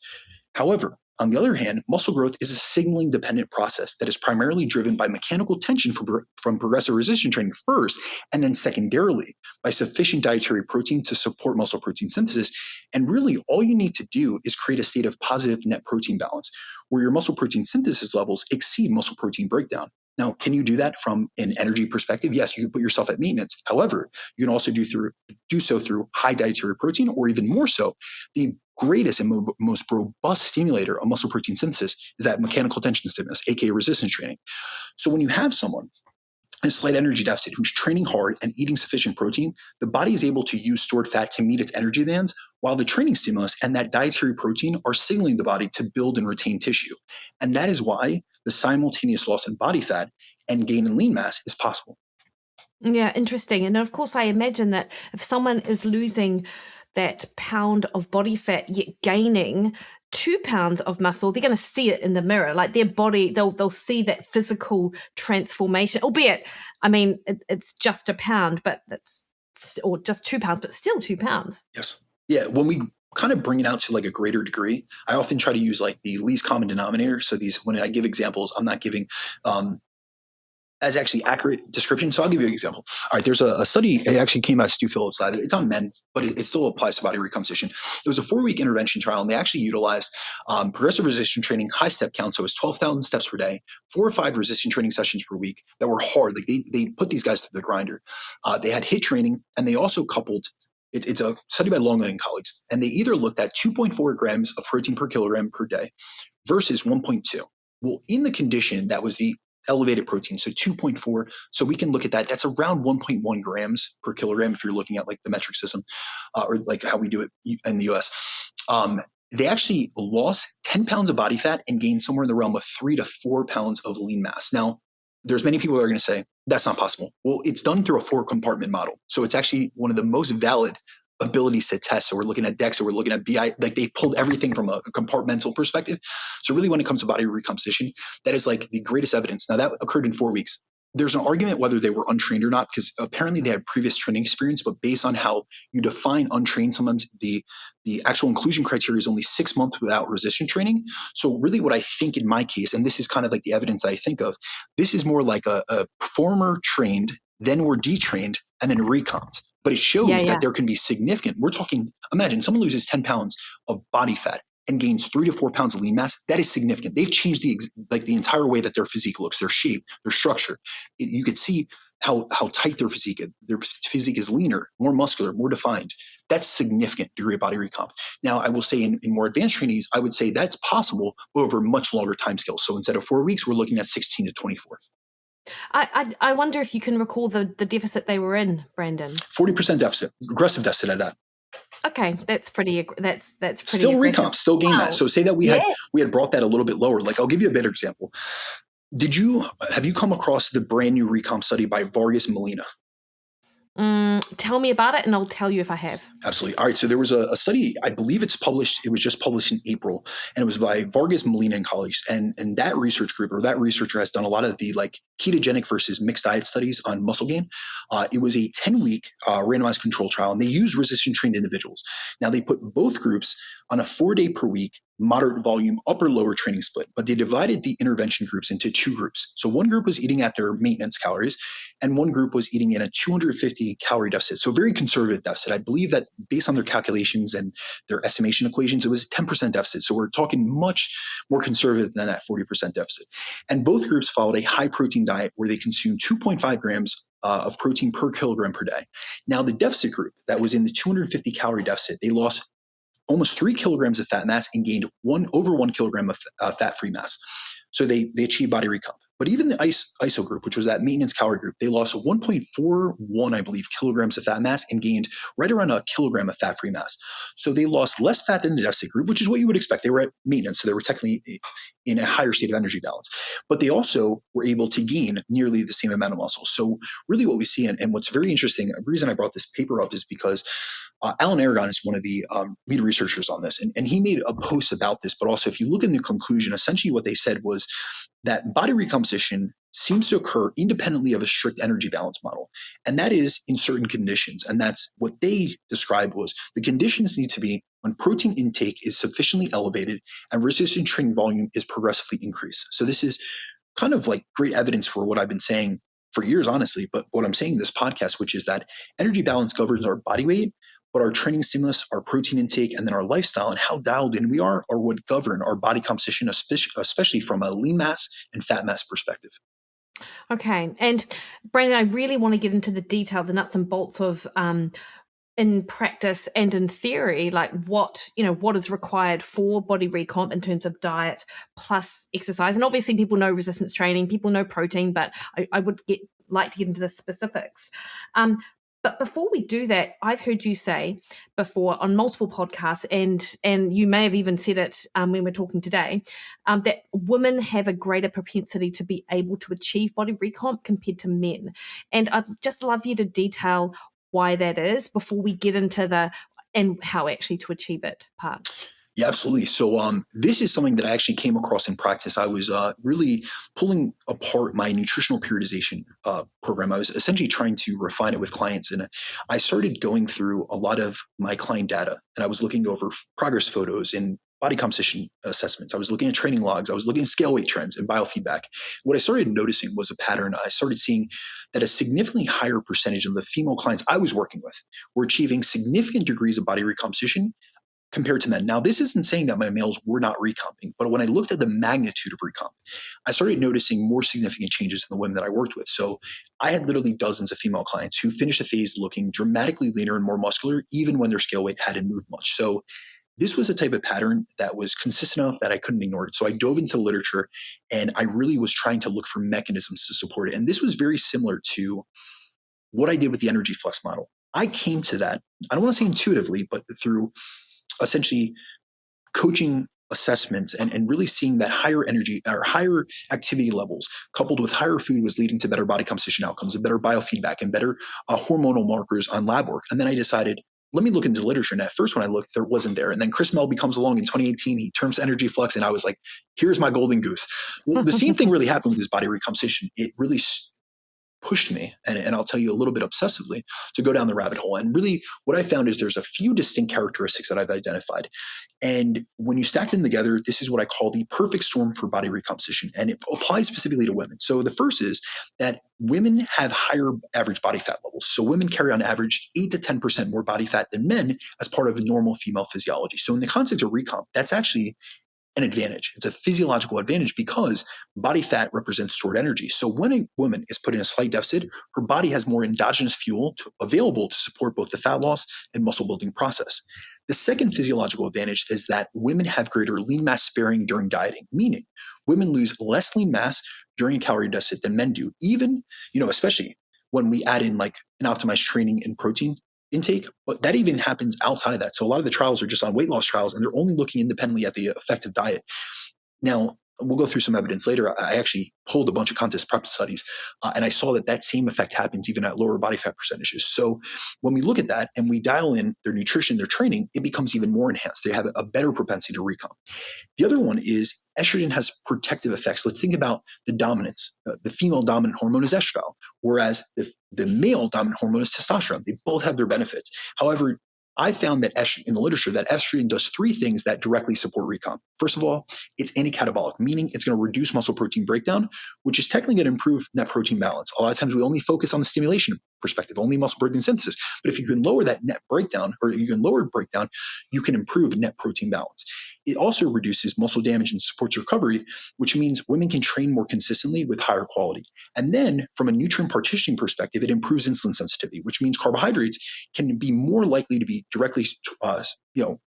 However, On the other hand, muscle growth is a signaling dependent process that is primarily driven by mechanical tension from progressive resistance training first, and then secondarily by sufficient dietary protein to support muscle protein synthesis. And really, all you need to do is create a state of positive net protein balance where your muscle protein synthesis levels exceed muscle protein breakdown. Now, can you do that from an energy perspective? Yes, you can put yourself at maintenance. However, you can also do so through high dietary protein, or even more so, the greatest and most robust stimulator of muscle protein synthesis is that mechanical tension stimulus, aka resistance training. So when you have someone in a slight energy deficit who's training hard and eating sufficient protein, the body is able to use stored fat to meet its energy demands, while the training stimulus and that dietary protein are signaling the body to build and retain tissue. And that is why the simultaneous loss in body fat and gain in lean mass is possible. Yeah, interesting. And of course, I imagine that if someone is losing that pound of body fat yet gaining 2 pounds of muscle, they're going to see it in the mirror. Like their body, they'll see that physical transformation. Albeit, I mean, it's just a pound, or just 2 pounds, but still 2 pounds. Yes. Yeah. When we kind of bring it out to like a greater degree, I often try to use like the least common denominator. So when I give examples, I'm not giving as actually accurate description. So I'll give you an example. All right, there's a study. It actually came out of Stu Phillips' side. It's on men, but it still applies to body recomposition. It was a 4-week intervention trial, and they actually utilized progressive resistance training, high step count. So it was 12,000 steps per day, 4 or 5 resistance training sessions per week that were hard. Like they put these guys through the grinder. They had HIIT training, and they also coupled. It's a study by Longman and colleagues, and they either looked at 2.4 grams of protein per kilogram per day versus 1.2. Well, in the condition that was the elevated protein, so 2.4. So we can look at that. That's around 1.1 grams per kilogram if you're looking at like the metric system or like how we do it in the US. They actually lost 10 pounds of body fat and gained somewhere in the realm of 3 to 4 pounds of lean mass. Now, there's many people that are going to say, that's not possible. Well, it's done through a 4-compartment model. So it's actually one of the most valid abilities to test. So we're looking at DEXA, we're looking at BI, like they pulled everything from a compartmental perspective. So really when it comes to body recomposition, that is like the greatest evidence. Now that occurred in 4 weeks. There's an argument whether they were untrained or not, because apparently they had previous training experience, but based on how you define untrained, sometimes the actual inclusion criteria is only 6 months without resistance training. So really what I think in my case, and this is kind of like the evidence I think of, this is more like a performer trained, then we're detrained, and then recomped. But it shows that there can be significant, we're talking, imagine someone loses 10 pounds of body fat and gains 3 to 4 pounds of lean mass. That is significant. They've changed the entire way that their physique looks, their shape, their structure. You could see how tight their physique is leaner, more muscular, more defined. That's significant degree of body recomp. Now, I will say in more advanced trainees, I would say that's possible over much longer time scales. So instead of 4 weeks, we're looking at 16 to 24. I wonder if you can recall the deficit they were in, Brandon. 40% deficit, aggressive deficit at that. Okay, that's pretty pretty still aggressive. Recomp, still gain that. So say that we had brought that a little bit lower. Like I'll give you a better example. Have you come across the brand new Recomp study by Vargas Molina? Tell me about it and I'll tell you if I have. Absolutely. All right. So there was a study, I believe it was just published in April, and it was by Vargas Molina and colleagues. And that research group, or that researcher, has done a lot of the like ketogenic versus mixed diet studies on muscle gain. It was a 10-week randomized control trial, and they used resistance trained individuals. Now they put both groups on a 4-day per week moderate volume upper lower training split, but they divided the intervention groups into 2 groups. So one group was eating at their maintenance calories, and one group was eating in a 250 calorie deficit. So very conservative deficit. I believe that based on their calculations and their estimation equations, it was a 10% deficit. So we're talking much more conservative than that 40% deficit. And both groups followed a high protein diet where they consumed 2.5 grams of protein per kilogram per day. Now the deficit group that was in the 250 calorie deficit, they lost almost 3 kilograms of fat mass and gained over 1 kilogram of fat-free mass. So they achieved body recomp. But even the ISO group, which was that maintenance calorie group, they lost 1.41, I believe, kilograms of fat mass and gained right around a kilogram of fat-free mass. So they lost less fat than the deficit group, which is what you would expect. They were at maintenance, so they were technically in a higher state of energy balance. But they also were able to gain nearly the same amount of muscle. So really what we see, and what's very interesting, the reason I brought this paper up is because Alan Aragon is one of the lead researchers on this, and he made a post about this. But also, if you look in the conclusion, essentially what they said was that body recomposition seems to occur independently of a strict energy balance model. And that is in certain conditions. And that's what they described was the conditions need to be when protein intake is sufficiently elevated and resistance training volume is progressively increased. So this is kind of like great evidence for what I've been saying for years, honestly. But what I'm saying in this podcast, which is that energy balance governs our body weight, but our training stimulus, our protein intake, and then our lifestyle and how dialed in we are what govern our body composition, especially from a lean mass and fat mass perspective. Okay. And Brandon, I really want to get into the detail, the nuts and bolts of in practice and in theory, like what is required for body recomp in terms of diet plus exercise. And obviously people know resistance training, people know protein, but I would like to get into the specifics. But before we do that, I've heard you say before on multiple podcasts, and you may have even said it when we're talking today, that women have a greater propensity to be able to achieve body recomp compared to men. And I'd just love you to detail why that is before we get into and how actually to achieve it part. Yeah, absolutely. So this is something that I actually came across in practice. I was really pulling apart my nutritional periodization program. I was essentially trying to refine it with clients. And I started going through a lot of my client data, and I was looking over progress photos and body composition assessments. I was looking at training logs. I was looking at scale weight trends and biofeedback. What I started noticing was a pattern. I started seeing that a significantly higher percentage of the female clients I was working with were achieving significant degrees of body recomposition compared to men. Now, this isn't saying that my males were not recomping, but when I looked at the magnitude of recomp, I started noticing more significant changes in the women that I worked with. So I had literally dozens of female clients who finished the phase looking dramatically leaner and more muscular, even when their scale weight hadn't moved much. So this was a type of pattern that was consistent enough that I couldn't ignore it. So I dove into the literature and I really was trying to look for mechanisms to support it. And this was very similar to what I did with the energy flex model. I came to that, I don't want to say intuitively, but through essentially coaching assessments and really seeing that higher energy or higher activity levels coupled with higher food was leading to better body composition outcomes and better biofeedback and better hormonal markers on lab work. And then I decided, let me look into the literature. And at first when I looked, there wasn't there. And then Chris Melby comes along in 2018, he terms energy flux. And I was like, here's my golden goose. Well, the same thing really happened with this body recomposition. It really pushed me, and I'll tell you a little bit obsessively, to go down the rabbit hole. And really what I found is there's a few distinct characteristics that I've identified. And when you stack them together, this is what I call the perfect storm for body recomposition. And it applies specifically to women. So the first is that women have higher average body fat levels. So women carry on average 8 to 10% more body fat than men as part of normal female physiology. So in the context of recomp, that's actually an advantage. It's a physiological advantage because body fat represents stored energy. So when a woman is put in a slight deficit, her body has more endogenous fuel available to support both the fat loss and muscle building process. The second physiological advantage is that women have greater lean mass sparing during dieting, meaning women lose less lean mass during a calorie deficit than men do, even, especially when we add in like an optimized training and protein intake, but that even happens outside of that. So a lot of the trials are just on weight loss trials, and they're only looking independently at the effective diet. Now, we'll go through some evidence later. I actually pulled a bunch of contest prep studies, and I saw that same effect happens even at lower body fat percentages. So when we look at that and we dial in their nutrition, their training, it becomes even more enhanced. They have a better propensity to recomp. The other one is estrogen has protective effects. Let's think about the dominance. The female dominant hormone is estradiol, whereas the male dominant hormone is testosterone. They both have their benefits. However, I found that in the literature that estrogen does three things that directly support recomp. First of all, it's anti-catabolic, meaning it's going to reduce muscle protein breakdown, which is technically going to improve net protein balance. A lot of times we only focus on the stimulation perspective, only muscle protein synthesis. But if you can lower that net breakdown, or you can lower breakdown, you can improve net protein balance. It also reduces muscle damage and supports recovery, which means women can train more consistently with higher quality. And then from a nutrient partitioning perspective, it improves insulin sensitivity, which means carbohydrates can be more likely to be directly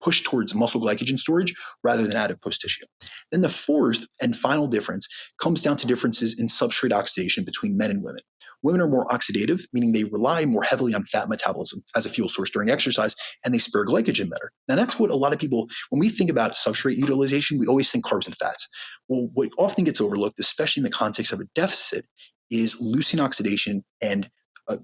pushed towards muscle glycogen storage rather than adipose tissue. Then the fourth and final difference comes down to differences in substrate oxidation between men and women. Women are more oxidative, meaning they rely more heavily on fat metabolism as a fuel source during exercise, and they spare glycogen better. Now, that's what a lot of people, when we think about substrate utilization, we always think carbs and fats. Well, what often gets overlooked, especially in the context of a deficit, is leucine oxidation and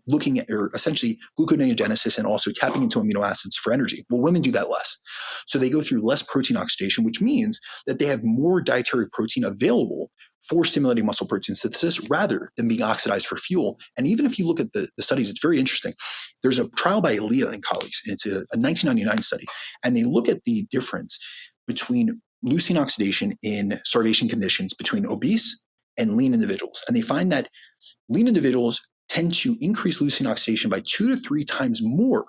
looking at essentially gluconeogenesis and also tapping into amino acids for energy. Well, women do that less. So they go through less protein oxidation, which means that they have more dietary protein available for stimulating muscle protein synthesis rather than being oxidized for fuel. And even if you look at the studies, it's very interesting. There's a trial by Leah and colleagues. It's a 1999 study, and they look at the difference between leucine oxidation in starvation conditions between obese and lean individuals. And they find that lean individuals tend to increase leucine oxidation by 2 to 3 times more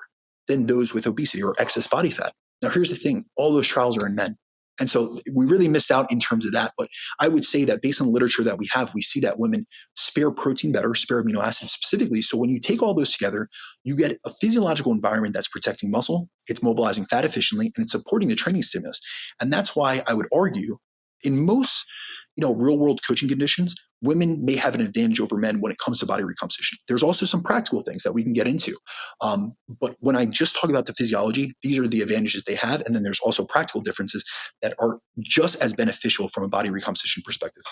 than those with obesity or excess body fat. Now, here's the thing. All those trials are in men. And so we really missed out in terms of that. But I would say that based on the literature that we have, we see that women spare protein better, spare amino acids specifically. So when you take all those together, you get a physiological environment that's protecting muscle, it's mobilizing fat efficiently, and it's supporting the training stimulus. And that's why I would argue in most real world coaching conditions, women may have an advantage over men when it comes to body recomposition. There's also some practical things that we can get into. But when I just talk about the physiology, these are the advantages they have. And then there's also practical differences that are just as beneficial from a body recomposition perspective.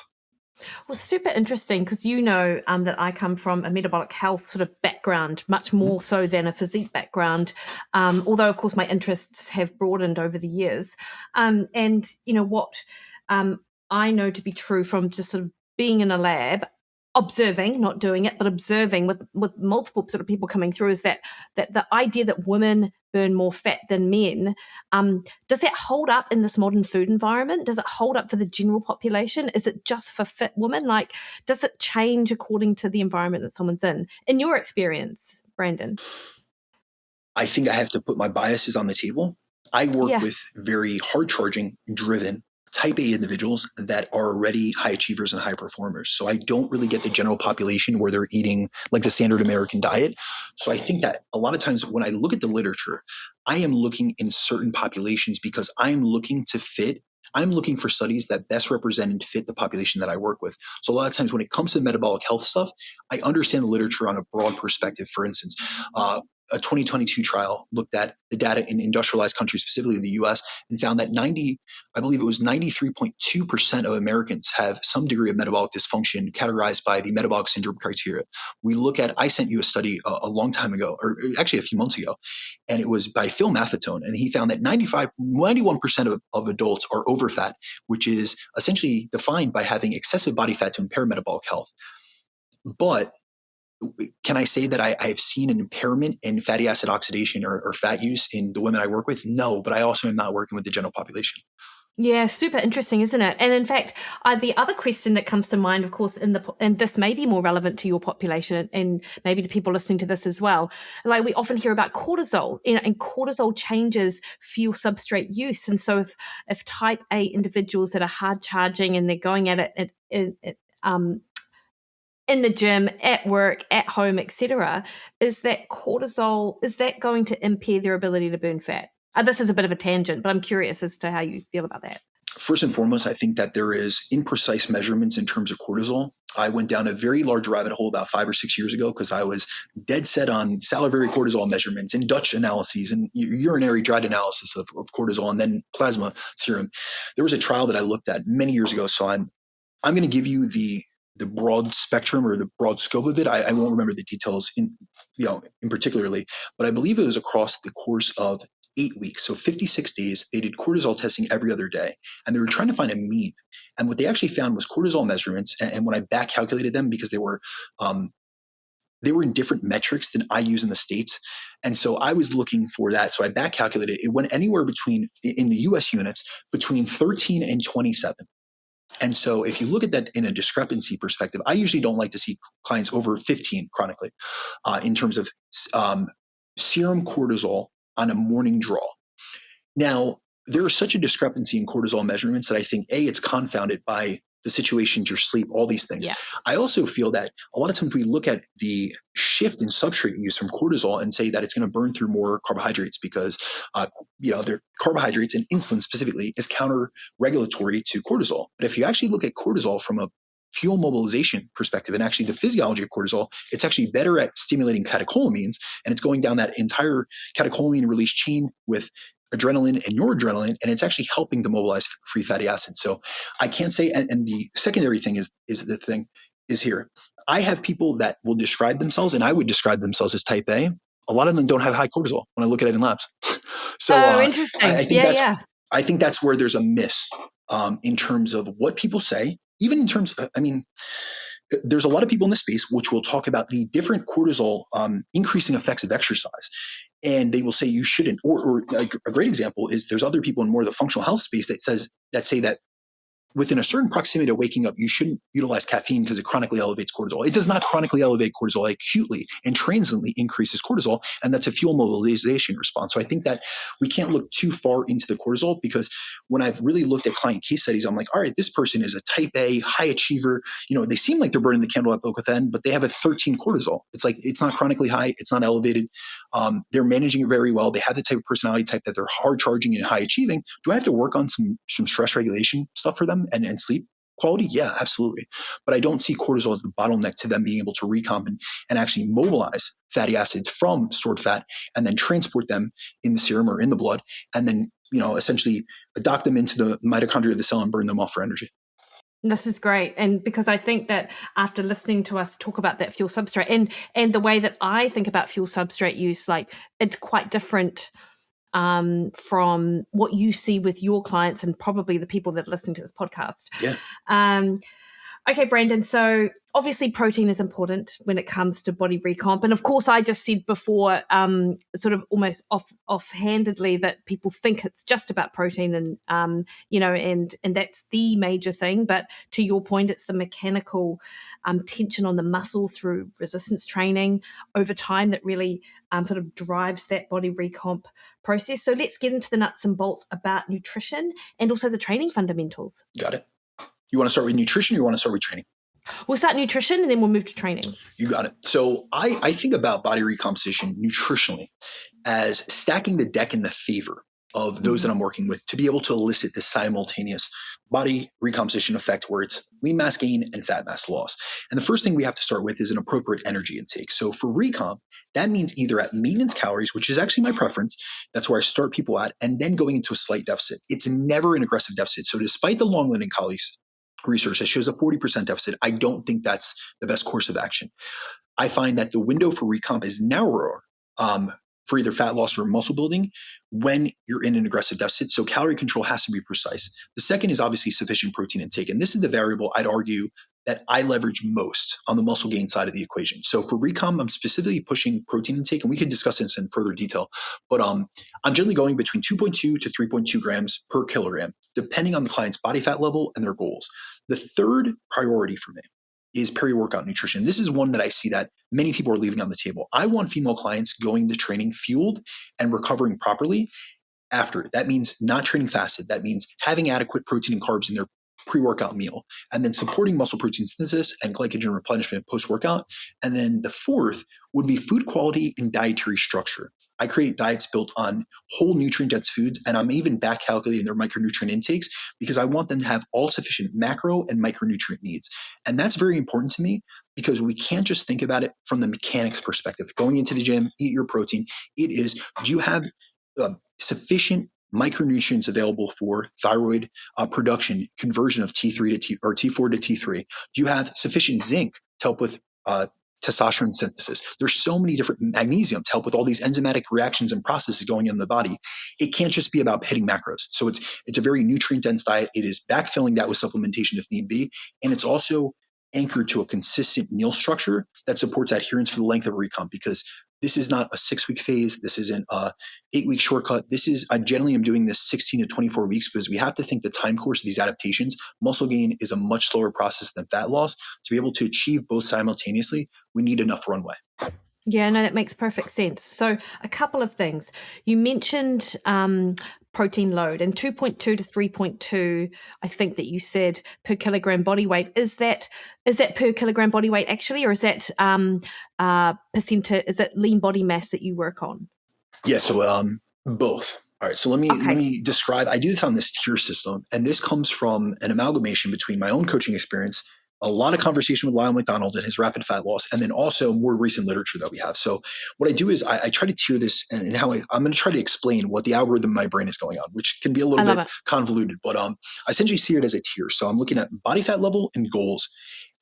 Well, super interesting because that I come from a metabolic health sort of background, much more so than a physique background, although, of course, my interests have broadened over the years. And what I know to be true from just sort of being in a lab, observing, not doing it, but observing with multiple sort of people coming through is that the idea that women burn more fat than men, does that hold up in this modern food environment? Does it hold up for the general population? Is it just for fit women? Like, does it change according to the environment that someone's in? In your experience, Brandon? I think I have to put my biases on the table. I work with very hard charging, driven, type A individuals that are already high achievers and high performers. So I don't really get the general population where they're eating like the standard American diet. So I think that a lot of times when I look at the literature, I am looking in certain populations because I'm looking for studies that best represent and fit the population that I work with. So a lot of times when it comes to metabolic health stuff, I understand the literature on a broad perspective. For instance, a 2022 trial looked at the data in industrialized countries, specifically the US, and found that 93.2% of Americans have some degree of metabolic dysfunction categorized by the metabolic syndrome criteria. I sent you a study a long time ago, or actually a few months ago, and it was by Phil Maffetone, and he found that 91% of adults are overfat, which is essentially defined by having excessive body fat to impair metabolic health. But can I say that I've seen an impairment in fatty acid oxidation or fat use in the women I work with? No, but I also am not working with the general population. Yeah, super interesting, isn't it? And in fact, the other question that comes to mind, of course, and this may be more relevant to your population and maybe to people listening to this as well. Like we often hear about cortisol, and cortisol changes fuel substrate use. And so if type A individuals that are hard charging and they're going at it in the gym, at work, at home, etc., is that going to impair their ability to burn fat? This is a bit of a tangent, but I'm curious as to how you feel about that. First and foremost, I think that there is imprecise measurements in terms of cortisol. I went down a very large rabbit hole about 5 or 6 years ago because I was dead set on salivary cortisol measurements and Dutch analyses and urinary dried analysis of cortisol and then plasma serum. There was a trial that I looked at many years ago, so I'm going to give you the broad spectrum or the broad scope of it. I won't remember the details in particularly, but I believe it was across the course of 8 weeks. So 56 days, they did cortisol testing every other day, and they were trying to find a mean. And what they actually found was cortisol measurements. And when I back calculated them, because they were in different metrics than I use in the States. And so I was looking for that. So I back calculated it went anywhere between, in the US units, between 13 and 27. And so if you look at that in a discrepancy perspective, I usually don't like to see clients over 15 chronically in terms of serum cortisol on a morning draw. Now, there is such a discrepancy in cortisol measurements that I think, it's confounded by the situations, your sleep, all these things. Yeah. I also feel that a lot of times we look at the shift in substrate use from cortisol and say that it's going to burn through more carbohydrates because, their carbohydrates and insulin specifically is counter-regulatory to cortisol. But if you actually look at cortisol from a fuel mobilization perspective and actually the physiology of cortisol, it's actually better at stimulating catecholamines, and it's going down that entire catecholamine release chain with adrenaline and noradrenaline, and it's actually helping to mobilize free fatty acids. So I can't say, and the secondary thing is here. I have people that will describe themselves, and I would describe themselves as type A. A lot of them don't have high cortisol when I look at it in labs. So interesting. I think that's where there's a miss in terms of what people say even in terms of, there's a lot of people in this space which will talk about the different cortisol increasing effects of exercise. And they will say you shouldn't, or a great example is there's other people in more of the functional health space that say that within a certain proximity to waking up, you shouldn't utilize caffeine because it chronically elevates cortisol. It does not chronically elevate cortisol. It acutely and transiently increases cortisol, and that's a fuel mobilization response. So I think that we can't look too far into the cortisol, because when I've really looked at client case studies, I'm like, all right, this person is a type A high achiever. They seem like they're burning the candle at both ends, but they have a 13 cortisol. It's like, it's not chronically high. It's not elevated. They're managing it very well. They have the type of personality type that they're hard charging and high achieving. Do I have to work on some stress regulation stuff for them and sleep quality? Yeah, absolutely. But I don't see cortisol as the bottleneck to them being able to recomp and actually mobilize fatty acids from stored fat and then transport them in the serum or in the blood, and then, essentially dock them into the mitochondria of the cell and burn them off for energy. This is great. And because I think that after listening to us talk about that fuel substrate and the way that I think about fuel substrate use, like, it's quite different from what you see with your clients and probably the people that are listening to this podcast. Yeah. Okay, Brandon. So obviously protein is important when it comes to body recomp. And of course, I just said before, sort of almost offhandedly, that people think it's just about protein and, and that's the major thing. But to your point, it's the mechanical tension on the muscle through resistance training over time that really sort of drives that body recomp process. So let's get into the nuts and bolts about nutrition and also the training fundamentals. Got it. You want to start with nutrition or you want to start with training? We'll start nutrition and then we'll move to training. You got it. So I think about body recomposition nutritionally as stacking the deck in the favor of those that I'm working with to be able to elicit this simultaneous body recomposition effect where it's lean mass gain and fat mass loss. And the first thing we have to start with is an appropriate energy intake. So for recomp, that means either at maintenance calories, which is actually my preference, that's where I start people at, and then going into a slight deficit. It's never an aggressive deficit. So despite the long-living colleagues research that shows a 40% deficit, I don't think that's the best course of action. I find that the window for recomp is narrower for either fat loss or muscle building when you're in an aggressive deficit. So calorie control has to be precise. The second is obviously sufficient protein intake. And this is the variable I'd argue that I leverage most on the muscle gain side of the equation. So for recomp, I'm specifically pushing protein intake, and we could discuss this in further detail, but I'm generally going between 2.2 to 3.2 grams per kilogram, depending on the client's body fat level and their goals. The third priority for me is peri-workout nutrition. This is one that I see that many people are leaving on the table. I want female clients going to training fueled and recovering properly after. That means not training fasted. That means having adequate protein and carbs in their pre-workout meal, and then supporting muscle protein synthesis and glycogen replenishment post-workout. And then the fourth would be food quality and dietary structure. I create diets built on whole nutrient-dense foods, and I'm even back calculating their micronutrient intakes because I want them to have all sufficient macro and micronutrient needs. And that's very important to me because we can't just think about it from the mechanics perspective. Going into the gym, eat your protein. It is, do you have sufficient micronutrients available for thyroid production, conversion of T3 to T4 to T3? Do you have sufficient zinc to help with testosterone synthesis? There's so many different magnesium to help with all these enzymatic reactions and processes going on in the body. It can't just be about hitting macros. So it's a very nutrient dense diet. It is backfilling that with supplementation if need be. And it's also anchored to a consistent meal structure that supports adherence for the length of recomp, because this is not a 6-week phase. This isn't a 8-week shortcut. I generally am doing this 16 to 24 weeks because we have to think the time course of these adaptations. Muscle gain is a much slower process than fat loss. To be able to achieve both simultaneously, we need enough runway. Yeah, no, that makes perfect sense. So a couple of things. You mentioned protein load and 2.2 to 3.2, I think that you said, per kilogram body weight. Is that per kilogram body weight actually, or is that percentage, is it lean body mass that you work on? Yeah, so both. All right, so let me describe. I do this on this tier system, and this comes from an amalgamation between my own coaching experience, a lot of conversation with Lyle McDonald and his rapid fat loss, and then also more recent literature that we have. So what I do is I try to tier this and how I'm going to try to explain what the algorithm in my brain is going on, which can be a little bit convoluted, but I essentially see it as a tier. So I'm looking at body fat level and goals,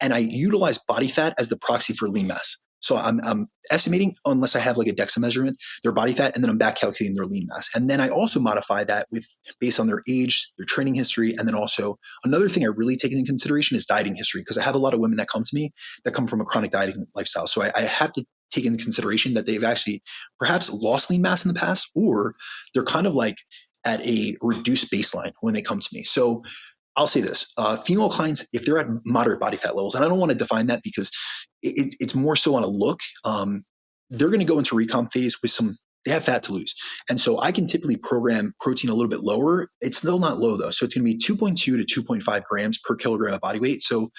and I utilize body fat as the proxy for lean mass. So I'm estimating, unless I have like a DEXA measurement, their body fat, and then I'm back calculating their lean mass. And then I also modify that based on their age, their training history. And then also another thing I really take into consideration is dieting history, because I have a lot of women that come to me that come from a chronic dieting lifestyle. So I have to take into consideration that they've actually perhaps lost lean mass in the past, or they're kind of like at a reduced baseline when they come to me. So I'll say this, female clients, if they're at moderate body fat levels, and I don't want to define that because it's more so on a look, they're going to go into recomp phase with they have fat to lose. And so I can typically program protein a little bit lower. It's still not low though. So it's going to be 2.2 to 2.5 grams per kilogram of body weight. So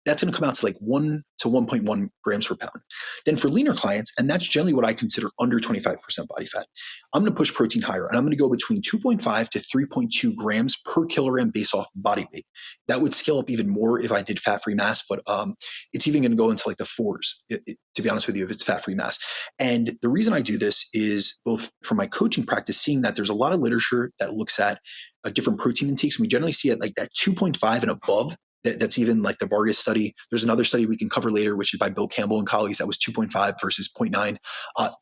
that's going to come out to like 1 to 1.1 grams per pound. Then for leaner clients, and that's generally what I consider under 25% body fat, I'm going to push protein higher, and I'm going to go between 2.5 to 3.2 grams per kilogram based off body weight. That would scale up even more if I did fat-free mass, but it's even going to go into like the fours, to be honest with you, if it's fat-free mass. And the reason I do this is both from my coaching practice, seeing that there's a lot of literature that looks at different protein intakes. And we generally see it like that 2.5 and above. That's even like the Vargas study. There's another study we can cover later, which is by Bill Campbell and colleagues. That was 2.5 versus 0.9.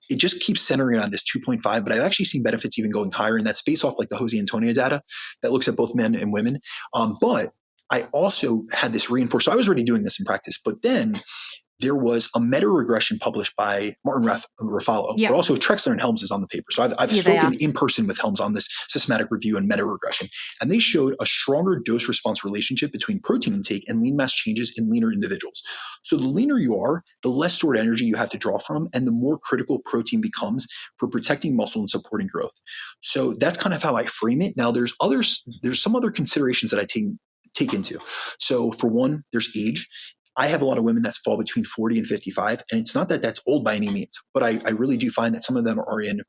It just keeps centering on this 2.5, but I've actually seen benefits even going higher. And that's based off like the Jose Antonio data that looks at both men and women. But I also had this reinforced. So I was already doing this in practice, but then there was a meta-regression published by Martin Ruffalo, but also Trexler and Helms is on the paper. So I've spoken in person with Helms on this systematic review and meta-regression. And they showed a stronger dose-response relationship between protein intake and lean mass changes in leaner individuals. So the leaner you are, the less stored energy you have to draw from, and the more critical protein becomes for protecting muscle and supporting growth. So that's kind of how I frame it. Now there's some other considerations that I take into. So for one, there's age. I have a lot of women that fall between 40 and 55, and it's not that that's old by any means, but I really do find that some of them are in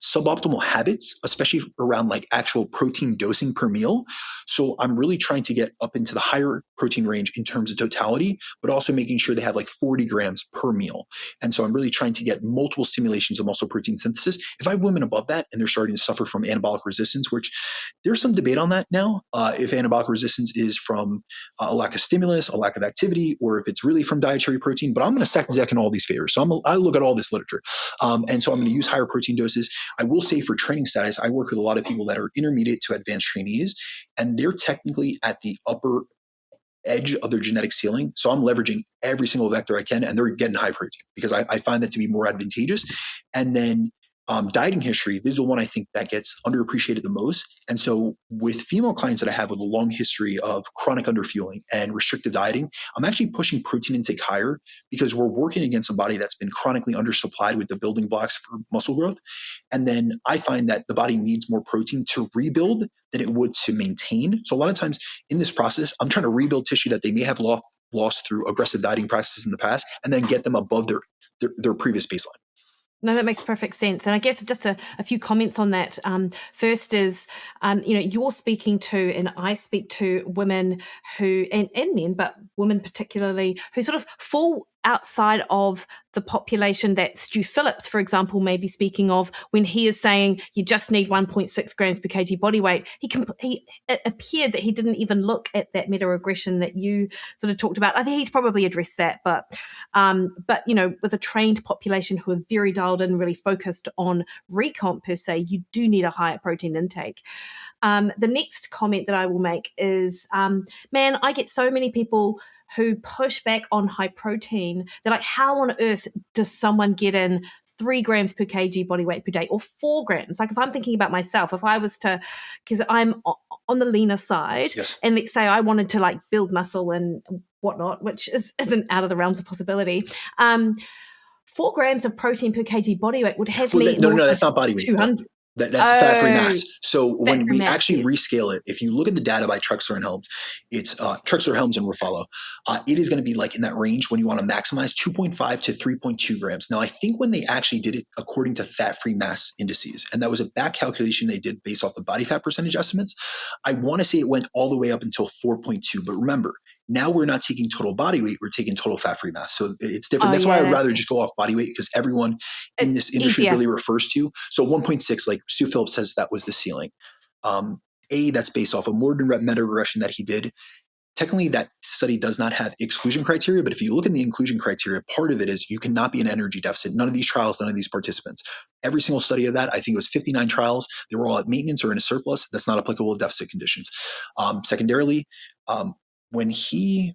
suboptimal habits, especially around like actual protein dosing per meal. So I'm really trying to get up into the higher protein range in terms of totality, but also making sure they have like 40 grams per meal. And so I'm really trying to get multiple stimulations of muscle protein synthesis. If I have women above that and they're starting to suffer from anabolic resistance, which there's some debate on that now, if anabolic resistance is from a lack of stimulus, a lack of activity, or if it's really from dietary protein, but I'm going to stack the deck in all these favors. So I look at all this literature. And so I'm going to use higher protein doses. I will say for training status, I work with a lot of people that are intermediate to advanced trainees, and they're technically at the upper edge of their genetic ceiling. So I'm leveraging every single vector I can, and they're getting high protein because I find that to be more advantageous. And then dieting history, this is the one I think that gets underappreciated the most. And so with female clients that I have with a long history of chronic underfueling and restrictive dieting, I'm actually pushing protein intake higher because we're working against a body that's been chronically undersupplied with the building blocks for muscle growth. And then I find that the body needs more protein to rebuild than it would to maintain. So a lot of times in this process, I'm trying to rebuild tissue that they may have lost through aggressive dieting practices in the past, and then get them above their previous baseline. No, that makes perfect sense. And I guess just a few comments on that. First is, you're speaking to, and I speak to women who, and men, but women particularly, who sort of fall outside of the population that Stu Phillips, for example, may be speaking of when he is saying you just need 1.6 grams per kg body weight. It appeared that he didn't even look at that meta-regression that you sort of talked about. I think he's probably addressed that, but with a trained population who are very dialed in, really focused on recomp per se, you do need a higher protein intake. The next comment that I will make is, I get so many people who push back on high protein. They're like, how on earth does someone get in 3 grams per kg body weight per day or 4 grams? Like if I'm thinking about myself, if I was to, because I'm on the leaner side, yes, and let's say I wanted to like build muscle and whatnot, which isn't out of the realms of possibility. 4 grams of protein per kg body weight would have me. No, that's not body weight. 200. That's fat-free mass. So when we mass, actually yes. rescale it, if you look at the data by Trexler and Helms, it's Trexler, Helms, and Ruffalo. It is going to be like in that range when you want to maximize 2.5 to 3.2 grams. Now, I think when they actually did it according to fat-free mass indices, and that was a back calculation they did based off the body fat percentage estimates, I want to say it went all the way up until 4.2. But remember, now we're not taking total body weight, we're taking total fat-free mass. So it's different. That's why I'd rather just go off body weight, because everyone in this industry really refers to. So 1.6, like Stu Phillips says, that was the ceiling. That's based off a Morgan meta-regression that he did. technically that study does not have exclusion criteria, but if you look at the inclusion criteria, part of it is you cannot be in energy deficit. None of these trials, none of these participants. Every single study of that, I think it was 59 trials, they were all at maintenance or in a surplus. That's not applicable to deficit conditions. Secondarily, when he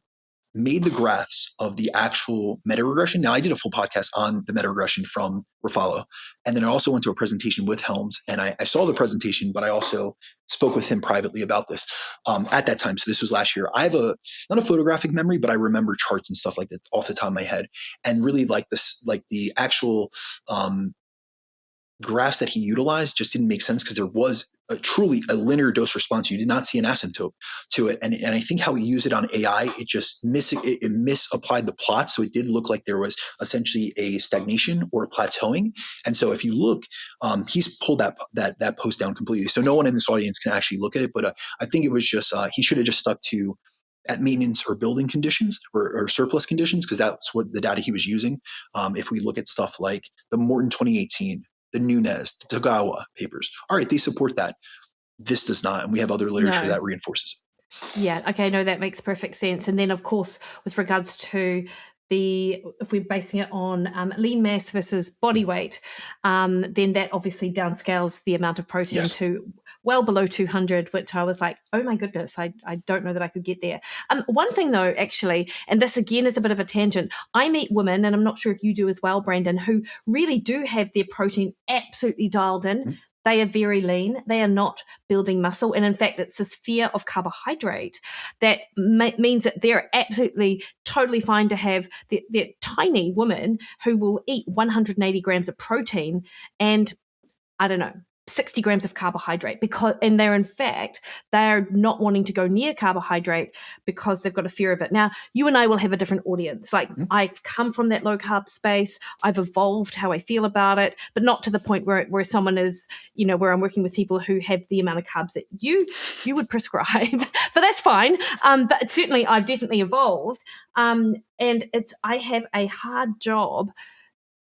made the graphs of the actual meta-regression. Now, I did a full podcast on the meta-regression from Ruffalo, and then I also went to a presentation with Helms, and I saw the presentation, but I also spoke with him privately about this at that time. So this was last year. I have not a photographic memory, but I remember charts and stuff like that off the top of my head, and really like the actual graphs that he utilized just didn't make sense because there was truly a linear dose response. You did not see an asymptote to it. And I think how he used it on AI, it just misapplied the plot. So it did look like there was essentially a stagnation or a plateauing. And so if you look, he's pulled that post down completely. So no one in this audience can actually look at it. But I think it was just, he should have just stuck to at maintenance or building conditions or surplus conditions, because that's what the data he was using. If we look at stuff like the Morton 2018, the Nunes, the Tagawa papers. All right, they support that. This does not. And we have other literature that reinforces it. Yeah. Okay. No, that makes perfect sense. And then, of course, with regards to if we're basing it on lean mass versus body weight, then that obviously downscales the amount of protein to well below 200, which I was like, oh my goodness, I don't know that I could get there. One thing though, actually, and this again is a bit of a tangent, I meet women, and I'm not sure if you do as well, Brandon, who really do have their protein absolutely dialed in. Mm-hmm. They are very lean. They are not building muscle. And in fact, it's this fear of carbohydrate that means that they're absolutely totally fine to have they're tiny women who will eat 180 grams of protein and, I don't know, 60 grams of carbohydrate, and they're not wanting to go near carbohydrate because they've got a fear of it. Now, you and I will have a different audience. Like, I've come from that low carb space. I've evolved how I feel about it, but not to the point where someone is, where I'm working with people who have the amount of carbs that you would prescribe, but that's fine. But certainly I've definitely evolved. And I have a hard job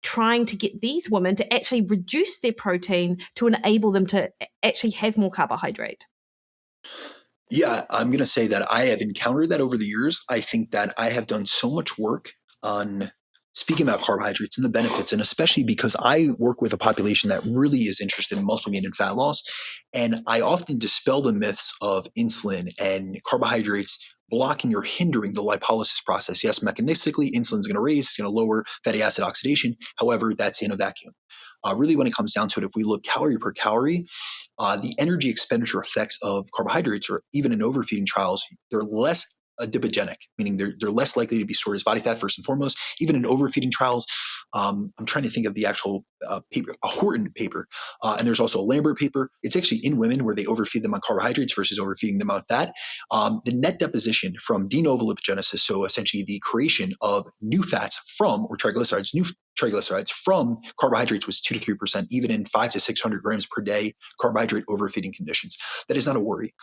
trying to get these women to actually reduce their protein to enable them to actually have more carbohydrate. Yeah, I'm going to say that I have encountered that over the years. I think that I have done so much work on speaking about carbohydrates and the benefits, and especially because I work with a population that really is interested in muscle gain and fat loss. And I often dispel the myths of insulin and carbohydrates blocking or hindering the lipolysis process. Yes, mechanistically, insulin is going to raise, it's going to lower fatty acid oxidation. However, that's in a vacuum. Really, when it comes down to it, if we look calorie per calorie, the energy expenditure effects of carbohydrates, or even in overfeeding trials, they're less adipogenic, meaning they're less likely to be stored as body fat first and foremost. Even in overfeeding trials, I'm trying to think of the actual paper, a Horton paper, and there's also a Lambert paper. It's actually in women where they overfeed them on carbohydrates versus overfeeding them on fat. The net deposition from de novo lipogenesis, so essentially the creation of new fats from, or triglycerides, new triglycerides from carbohydrates, was 2 to 3%, even in 500 to 600 grams per day carbohydrate overfeeding conditions. That is not a worry.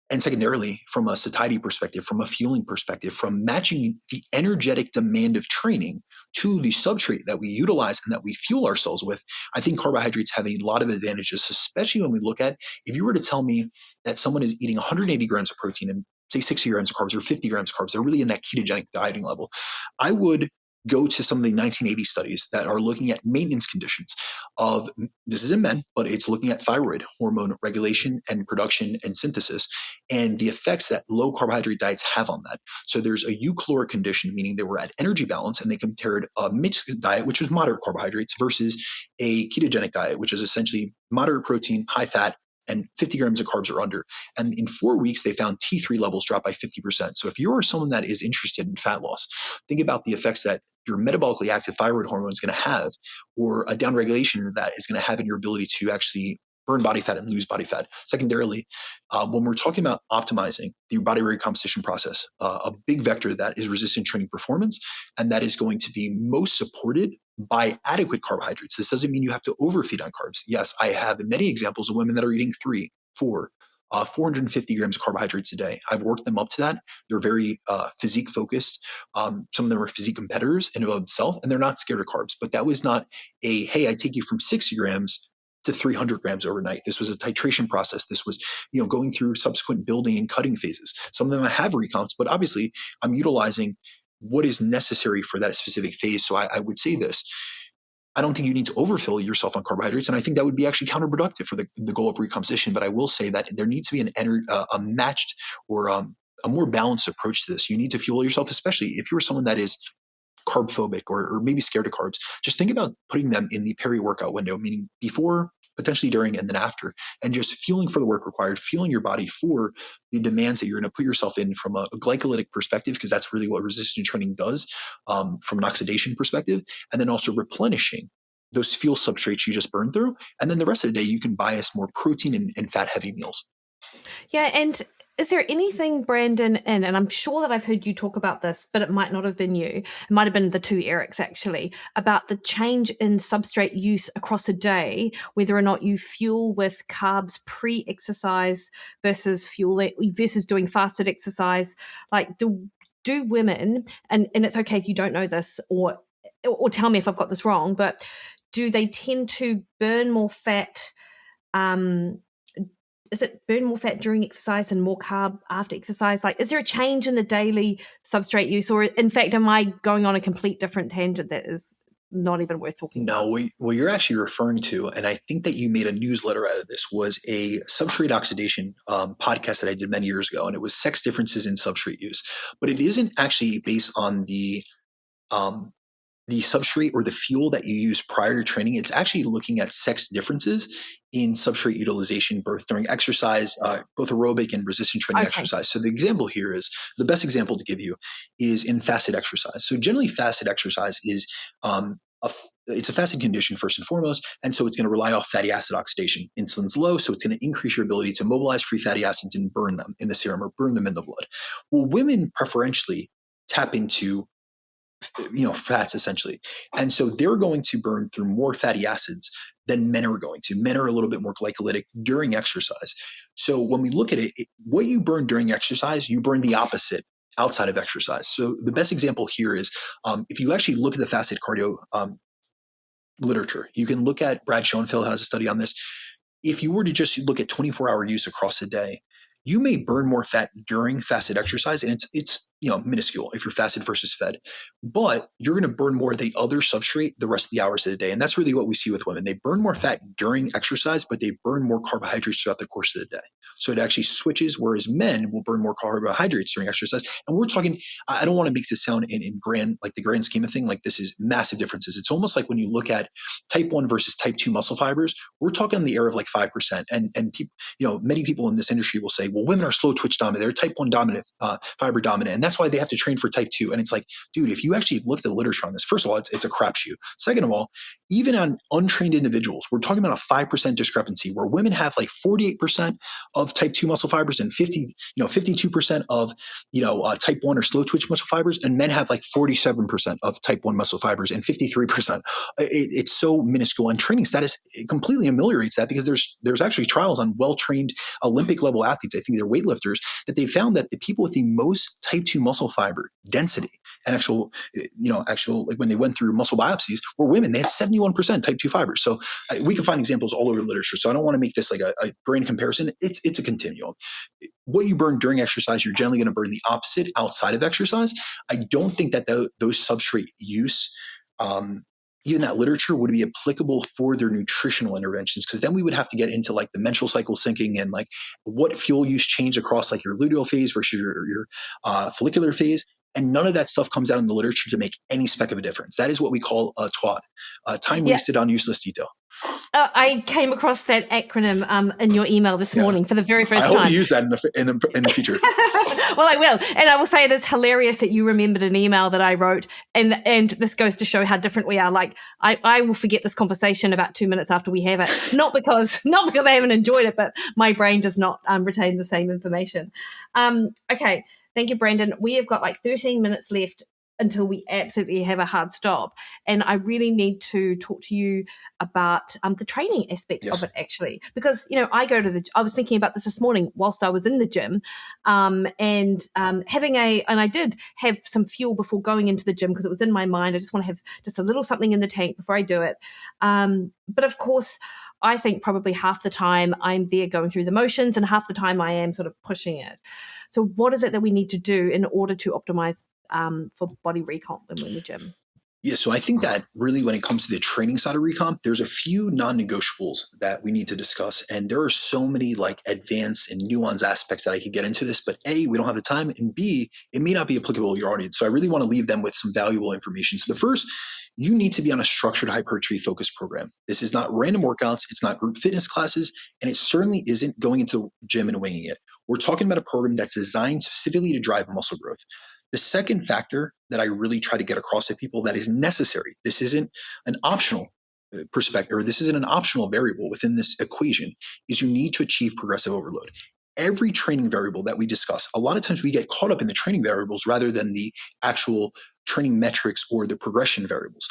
And secondarily, from a satiety perspective, from a fueling perspective, from matching the energetic demand of training to the substrate that we utilize and that we fuel ourselves with, I think carbohydrates have a lot of advantages, especially when we look at, if you were to tell me that someone is eating 180 grams of protein and say 60 grams of carbs or 50 grams of carbs, they're really in that ketogenic dieting level, I would go to some of the 1980 studies that are looking at maintenance conditions of, this is in men, but it's looking at thyroid hormone regulation and production and synthesis, and the effects that low carbohydrate diets have on that. So there's a eucaloric condition, meaning they were at energy balance, and they compared a mixed diet, which was moderate carbohydrates, versus a ketogenic diet, which is essentially moderate protein, high fat, and 50 grams of carbs or under. And in 4 weeks, they found T3 levels drop by 50%. So if you're someone that is interested in fat loss, think about the effects that your metabolically active thyroid hormone is going to have, or a downregulation of that is going to have in your ability to actually burn body fat and lose body fat. Secondarily, when we're talking about optimizing the body recomposition process, a big vector of that is resistant training performance, and that is going to be most supported by adequate carbohydrates. This doesn't mean you have to overfeed on carbs. Yes, I have many examples of women that are eating 3, 4, 450 grams of carbohydrates a day. I've worked them up to that. They're very physique focused. Some of them are physique competitors in and of themselves, and they're not scared of carbs. But that was not hey, I take you from 60 grams to 300 grams overnight. This was a titration process. This was, going through subsequent building and cutting phases. Some of them I have recomps, but obviously I'm utilizing what is necessary for that specific phase. So I would say this. I don't think you need to overfill yourself on carbohydrates. And I think that would be actually counterproductive for the goal of recomposition. But I will say that there needs to be a matched or a more balanced approach to this. You need to fuel yourself, especially if you're someone that is carb phobic or maybe scared of carbs. Just think about putting them in the peri-workout window, meaning before, potentially during, and then after, and just fueling for the work required, fueling your body for the demands that you're going to put yourself in from a glycolytic perspective, because that's really what resistance training does from an oxidation perspective, and then also replenishing those fuel substrates you just burned through. And then the rest of the day, you can bias more protein and fat heavy meals. Yeah. And is there anything, Brandon, and I'm sure that I've heard you talk about this, but it might not have been you. It might have been the two Erics, actually, about the change in substrate use across a day, whether or not you fuel with carbs pre-exercise versus doing fasted exercise. Like, do women, and it's okay if you don't know this, or tell me if I've got this wrong, but do they tend to burn more fat? Is it burn more fat during exercise and more carb after exercise? Like, is there a change in the daily substrate use? Or in fact, am I going on a complete different tangent that is not even worth talking about? No, what you're actually referring to, and I think that you made a newsletter out of this, was a substrate oxidation podcast that I did many years ago. And it was sex differences in substrate use. But it isn't actually based on the substrate or the fuel that you use prior to training. It's actually looking at sex differences in substrate utilization, both during exercise, both aerobic and resistance training exercise. So the example here is, the best example to give you is in fasted exercise. So generally fasted exercise is, it's a fasted condition first and foremost. And so it's going to rely off fatty acid oxidation. Insulin's low, so it's going to increase your ability to mobilize free fatty acids and burn them in the serum or burn them in the blood. Well, women preferentially tap into fats essentially. And so they're going to burn through more fatty acids than men are going to. Men are a little bit more glycolytic during exercise. So when we look at it, what you burn during exercise, you burn the opposite outside of exercise. So the best example here is if you actually look at the fasted cardio literature, you can look at Brad Schoenfeld has a study on this. If you were to just look at 24-hour use across a day, you may burn more fat during fasted exercise, and it's minuscule if you're fasted versus fed, but you're going to burn more of the other substrate the rest of the hours of the day. And that's really what we see with women. They burn more fat during exercise, but they burn more carbohydrates throughout the course of the day. So it actually switches, whereas men will burn more carbohydrates during exercise. And we're talking, I don't want to make this sound in grand, like the grand scheme of thing, like this is massive differences. It's almost like when you look at type 1 versus type 2 muscle fibers, we're talking in the area of like 5%. And people, many people in this industry will say, well, women are slow twitch dominant. They're type 1 dominant, fiber dominant. And that's why they have to train for type 2. And it's like, dude, if you actually look at the literature on this, first of all, it's a crapshoot. Second of all, even on untrained individuals, we're talking about a 5% discrepancy where women have like 48% of type 2 muscle fibers and 52% of, type 1 or slow twitch muscle fibers. And men have like 47% of type 1 muscle fibers and 53%. It's so minuscule, and training status completely ameliorates that, because there's actually trials on well-trained Olympic level athletes, I think they're weightlifters, that they found that the people with the most type 2 muscle fiber density and actual, like when they went through muscle biopsies, were women. They had 71% type 2 fibers. So we can find examples all over the literature. So I don't want to make this like a brain comparison. It's a continuum. What you burn during exercise, you're generally going to burn the opposite outside of exercise. I don't think that those substrate use, even that literature, would be applicable for their nutritional interventions, because then we would have to get into like the menstrual cycle syncing and like what fuel use change across like your luteal phase versus your follicular phase. And none of that stuff comes out in the literature to make any speck of a difference. That is what we call a TWAD, time wasted on useless detail. I came across that acronym in your email this morning for the very first time. I hope you use that in the future. Well, I will. And I will say it is hilarious that you remembered an email that I wrote. And this goes to show how different we are. Like, I will forget this conversation about 2 minutes after we have it. Not because I haven't enjoyed it, but my brain does not retain the same information. Okay. Thank you, Brandon. We have got like 13 minutes left until we absolutely have a hard stop. And I really need to talk to you about the training aspect of it, actually. Because, I was thinking about this morning whilst I was in the gym, and I did have some fuel before going into the gym, because it was in my mind. I just want to have just a little something in the tank before I do it. But of course, I think probably half the time I'm there going through the motions and half the time I am sort of pushing it. So what is it that we need to do in order to optimize for body recomp when we're in the gym? Yeah, so I think that really when it comes to the training side of recomp, there's a few non-negotiables that we need to discuss. And there are so many like advanced and nuanced aspects that I could get into this, but A, we don't have the time, and B, it may not be applicable to your audience. So I really want to leave them with some valuable information. So the first, you need to be on a structured hypertrophy focused program. This is not random workouts. It's not group fitness classes, and it certainly isn't going into the gym and winging it. We're talking about a program that's designed specifically to drive muscle growth. The second factor that I really try to get across to people that is necessary, this isn't an optional perspective, or this isn't an optional variable within this equation, is you need to achieve progressive overload. Every training variable that we discuss, a lot of times we get caught up in the training variables rather than the actual training metrics or the progression variables.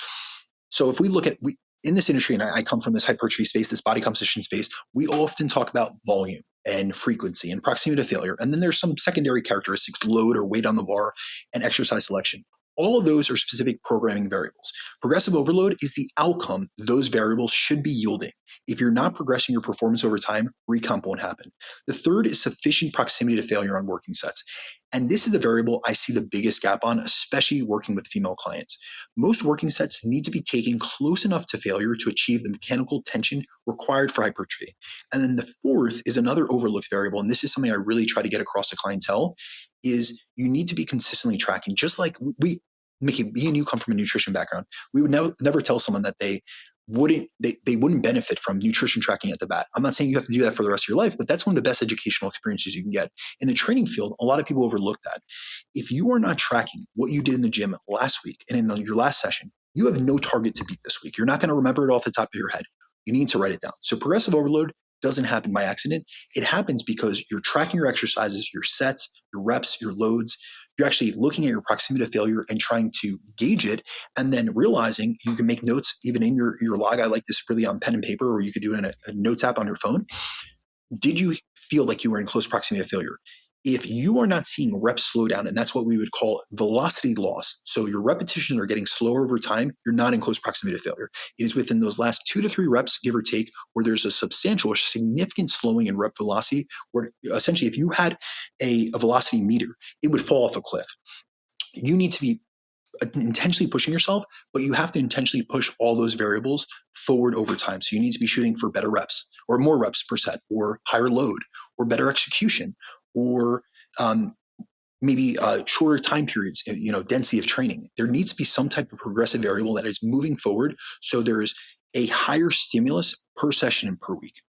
So if we look at, in this industry, and I come from this hypertrophy space, this body composition space, we often talk about volume and frequency and proximity to failure. And then there's some secondary characteristics, load or weight on the bar, and exercise selection. All of those are specific programming variables. Progressive overload is the outcome those variables should be yielding. If you're not progressing your performance over time, recomp won't happen. The third is sufficient proximity to failure on working sets. And this is the variable I see the biggest gap on, especially working with female clients. Most working sets need to be taken close enough to failure to achieve the mechanical tension required for hypertrophy. And then the fourth is another overlooked variable, and this is something I really try to get across to clientele, is you need to be consistently tracking. Just like Mikki, me and you come from a nutrition background. We would never tell someone that they wouldn't benefit from nutrition tracking at the bat. I'm not saying you have to do that for the rest of your life, but that's one of the best educational experiences you can get. In the training field, a lot of people overlook that. If you are not tracking what you did in the gym last week and in your last session, you have no target to beat this week. You're not going to remember it off the top of your head. You need to write it down. So progressive overload doesn't happen by accident. It happens because you're tracking your exercises, your sets, your reps, your loads. You're actually looking at your proximity to failure and trying to gauge it, and then realizing you can make notes even in your log. I like this really on pen and paper, or you could do it in a notes app on your phone. Did you feel like you were in close proximity to failure? If you are not seeing reps slow down, and that's what we would call velocity loss, so your repetitions are getting slower over time, you're not in close proximity to failure. It is within those last 2 to 3 reps, give or take, where there's a substantial or significant slowing in rep velocity, where essentially if you had a velocity meter, it would fall off a cliff. You need to be intentionally pushing yourself, but you have to intentionally push all those variables forward over time. So you need to be shooting for better reps or more reps per set or higher load or better execution or maybe shorter time periods, density of training. There needs to be some type of progressive variable that is moving forward so there's a higher stimulus per session and per week.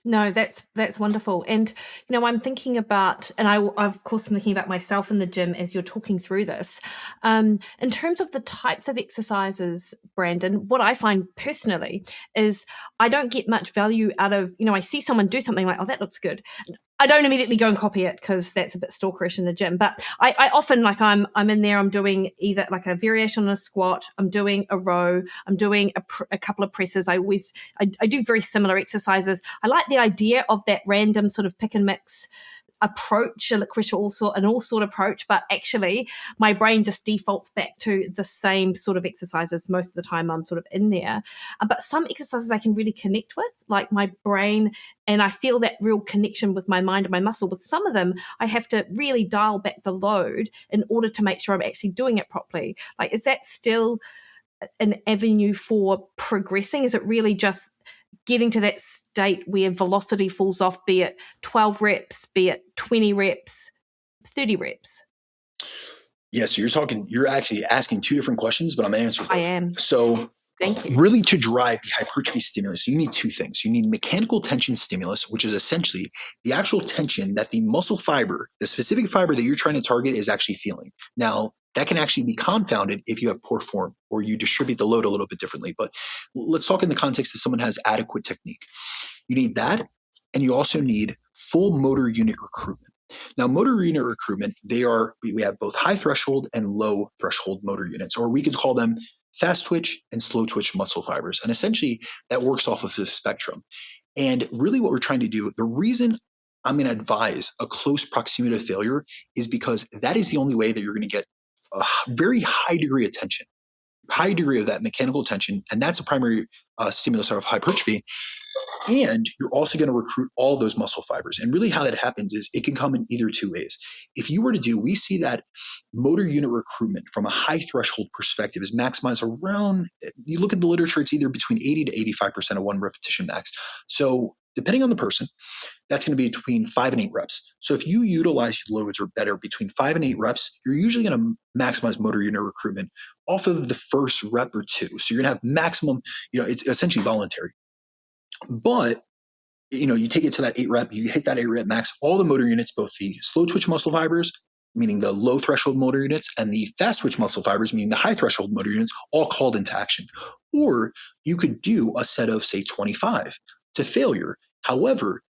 No, that's wonderful. And, I'm thinking about, and I of course am thinking about myself in the gym as you're talking through this. In terms of the types of exercises, Brandon, what I find personally is I don't get much value out of, I see someone do something like, oh, that looks good. I don't immediately go and copy it because that's a bit stalkerish in the gym. But I often, like, I'm in there, I'm doing either like a variation on a squat, I'm doing a row, I'm doing a couple of presses. I do very similar exercises. I like the idea of that random sort of pick and mix approach, a licorice all sort approach, but actually my brain just defaults back to the same sort of exercises most of the time I'm sort of in there. But some exercises I can really connect with, like my brain, and I feel that real connection with my mind and my muscle. With some of them, I have to really dial back the load in order to make sure I'm actually doing it properly. Like, is that still an avenue for progressing? Is it really just getting to that state where velocity falls off, be it 12 reps, be it 20 reps, 30 reps? Yeah, so you're actually asking 2 different questions, but I'm answering both. I am. So thank you. Really, to drive the hypertrophy stimulus, you need 2 things. You need mechanical tension stimulus, which is essentially the actual tension that the muscle fiber, the specific fiber that you're trying to target, is actually feeling. Now, that can actually be confounded if you have poor form or you distribute the load a little bit differently. But let's talk in the context that someone has adequate technique. You need that, and you also need full motor unit recruitment. Now, motor unit recruitment, we have both high threshold and low threshold motor units, or we could call them fast twitch and slow twitch muscle fibers. And essentially, that works off of this spectrum. And really what we're trying to do, the reason I'm going to advise a close proximity to failure is because that is the only way that you're going to get a very high degree of tension. high degree of that mechanical tension, and that's a primary stimulus of hypertrophy. And you're also going to recruit all those muscle fibers. And really how that happens is it can come in either two ways. If you were to we see that motor unit recruitment from a high threshold perspective is maximized around, you look at the literature, it's either between 80 to 85% of one repetition max. So depending on the person, that's going to be between 5 and 8 reps. So if you utilize loads or better between 5 and 8 reps, you're usually going to maximize motor unit recruitment off of the first rep or two. So you're going to have maximum, it's essentially voluntary. But, you take it to that 8 rep, you hit that 8 rep max, all the motor units, both the slow twitch muscle fibers, meaning the low threshold motor units, and the fast twitch muscle fibers, meaning the high threshold motor units, all called into action. Or you could do a set of, say, 25 to failure. However,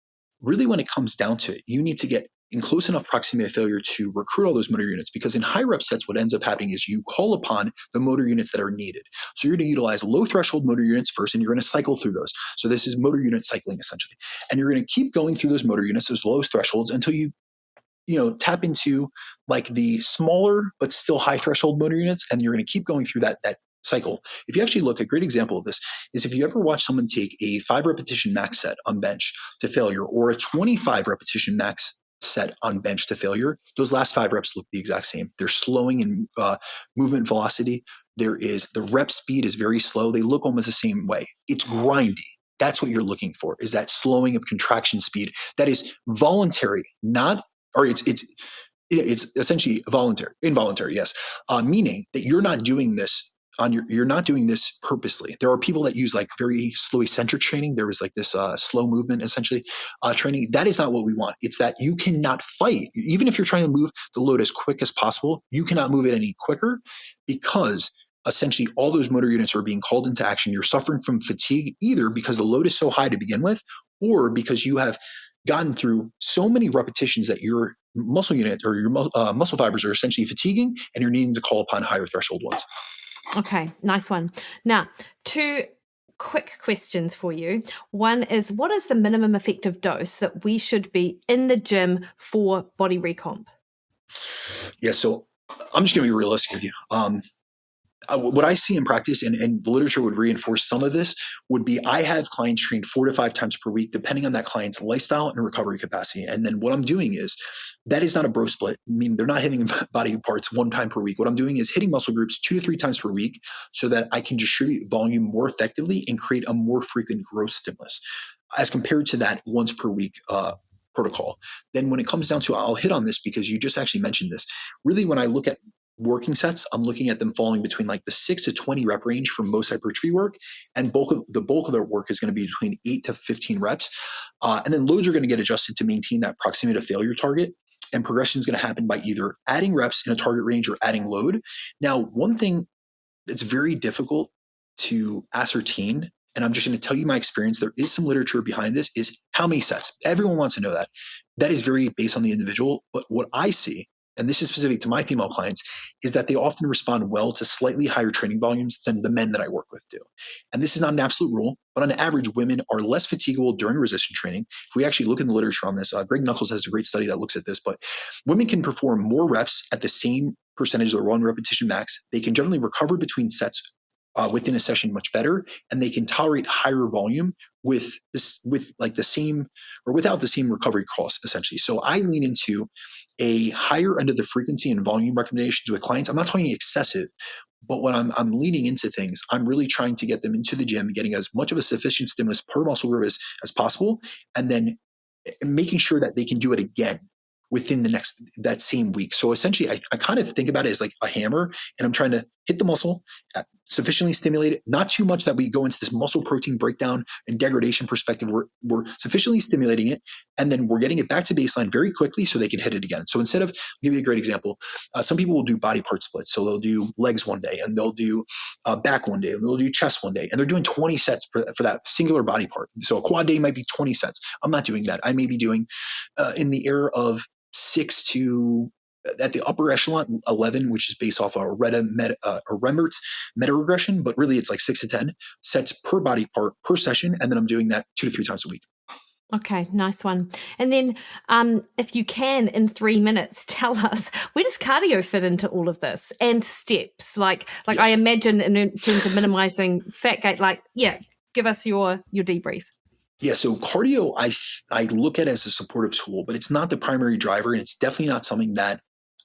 really when it comes down to it, you need to get in close enough proximity to failure to recruit all those motor units, because in high rep sets, what ends up happening is you call upon the motor units that are needed. So you're going to utilize low threshold motor units first, and you're going to cycle through those. So this is motor unit cycling essentially. And you're going to keep going through those motor units, those low thresholds, until you tap into like the smaller but still high threshold motor units, and you're going to keep going through that cycle. If you actually look, a great example of this is if you ever watch someone take a 5 repetition max set on bench to failure, or a 25 repetition max set on bench to failure, those last 5 reps look the exact same. They're slowing in movement velocity. The rep speed is very slow. They look almost the same way. It's grindy. That's what you're looking for, is that slowing of contraction speed that is voluntary, it's essentially involuntary, yes. Meaning that you're not doing this you're not doing this purposely. There are people that use like very slow eccentric training. There was like this slow movement essentially training. That is not what we want. It's that you cannot fight. Even if you're trying to move the load as quick as possible, you cannot move it any quicker, because essentially all those motor units are being called into action. You're suffering from fatigue, either because the load is so high to begin with, or because you have gotten through so many repetitions that your muscle unit or your muscle fibers are essentially fatiguing, and you're needing to call upon higher threshold ones. Okay, nice one. Now, 2 quick questions for you. One is, what is the minimum effective dose that we should be in the gym for body recomp? Yeah, so I'm just going to be realistic with you. What I see in practice, and the literature would reinforce some of this, would be I have clients trained 4 to 5 times per week, depending on that client's lifestyle and recovery capacity. And then what I'm doing is, that is not a bro split. I mean, they're not hitting body parts 1 time per week. What I'm doing is hitting muscle groups 2 to 3 times per week, so that I can distribute volume more effectively and create a more frequent growth stimulus, as compared to that once per week protocol. Then when it comes down to, I'll hit on this because you just actually mentioned this. Really, when I look at working sets, I'm looking at them falling between like the 6 to 20 rep range for most hypertrophy work, and the bulk of their work is going to be between 8 to 15 reps. And then loads are going to get adjusted to maintain that proximity to failure target. And progression is going to happen by either adding reps in a target range or adding load. Now, one thing that's very difficult to ascertain, and I'm just going to tell you my experience, there is some literature behind this, is how many sets. Everyone wants to know that. That is very based on the individual. But what I see, and this is specific to my female clients, is that they often respond well to slightly higher training volumes than the men that I work with do. And this is not an absolute rule, but on average, women are less fatigable during resistance training. If we actually look in the literature on this, Greg Nuckols has a great study that looks at this, but women can perform more reps at the same percentage of their 1 repetition max. They can generally recover between sets within a session much better, and they can tolerate higher volume with like the same or without the same recovery cost, essentially. So I lean into a higher end of the frequency and volume recommendations with clients. I'm not talking excessive, but when I'm leaning into things, I'm really trying to get them into the gym, getting as much of a sufficient stimulus per muscle group as possible, and then making sure that they can do it again within that same week. So essentially, I kind of think about it as like a hammer, and I'm trying to hit the muscle, sufficiently stimulate it, not too much that we go into this muscle protein breakdown and degradation perspective. We're sufficiently stimulating it, and then we're getting it back to baseline very quickly so they can hit it again. So instead of, I'll give you a great example, some people will do body part splits. So they'll do legs one day, and they'll do back one day, and they'll do chest one day, and they're doing 20 sets for that singular body part. So a quad day might be 20 sets. I'm not doing that. I may be doing in the area of 6 to, at the upper echelon, 11, which is based off a Remmert's meta regression, but really it's like 6 to 10 sets per body part per session. And then I'm doing that 2 to 3 times a week. Okay, nice one. And then if you can, in 3 minutes, tell us, where does cardio fit into all of this, and steps? Like Yes. I imagine in terms of minimizing fat gain, give us your debrief. Yeah, so cardio, I look at as a supportive tool, but it's not the primary driver, and it's definitely not something that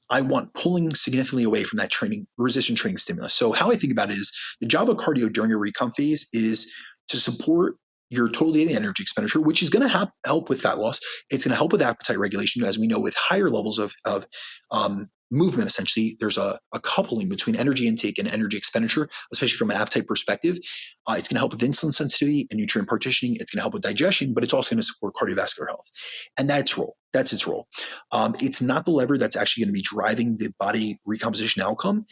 I want pulling significantly away from that resistance training stimulus. So how I think about it is the job of cardio during your recomp phase is to support your total daily energy expenditure, which is going to help with fat loss. It's going to help with appetite regulation. As we know, with higher levels of movement, essentially, there's a coupling between energy intake and energy expenditure, especially from an appetite perspective. It's going to help with insulin sensitivity and nutrient partitioning. It's going to help with digestion, but it's also going to support cardiovascular health. And that's its role. That's its role. It's not the lever that's actually going to be driving the body recomposition outcome.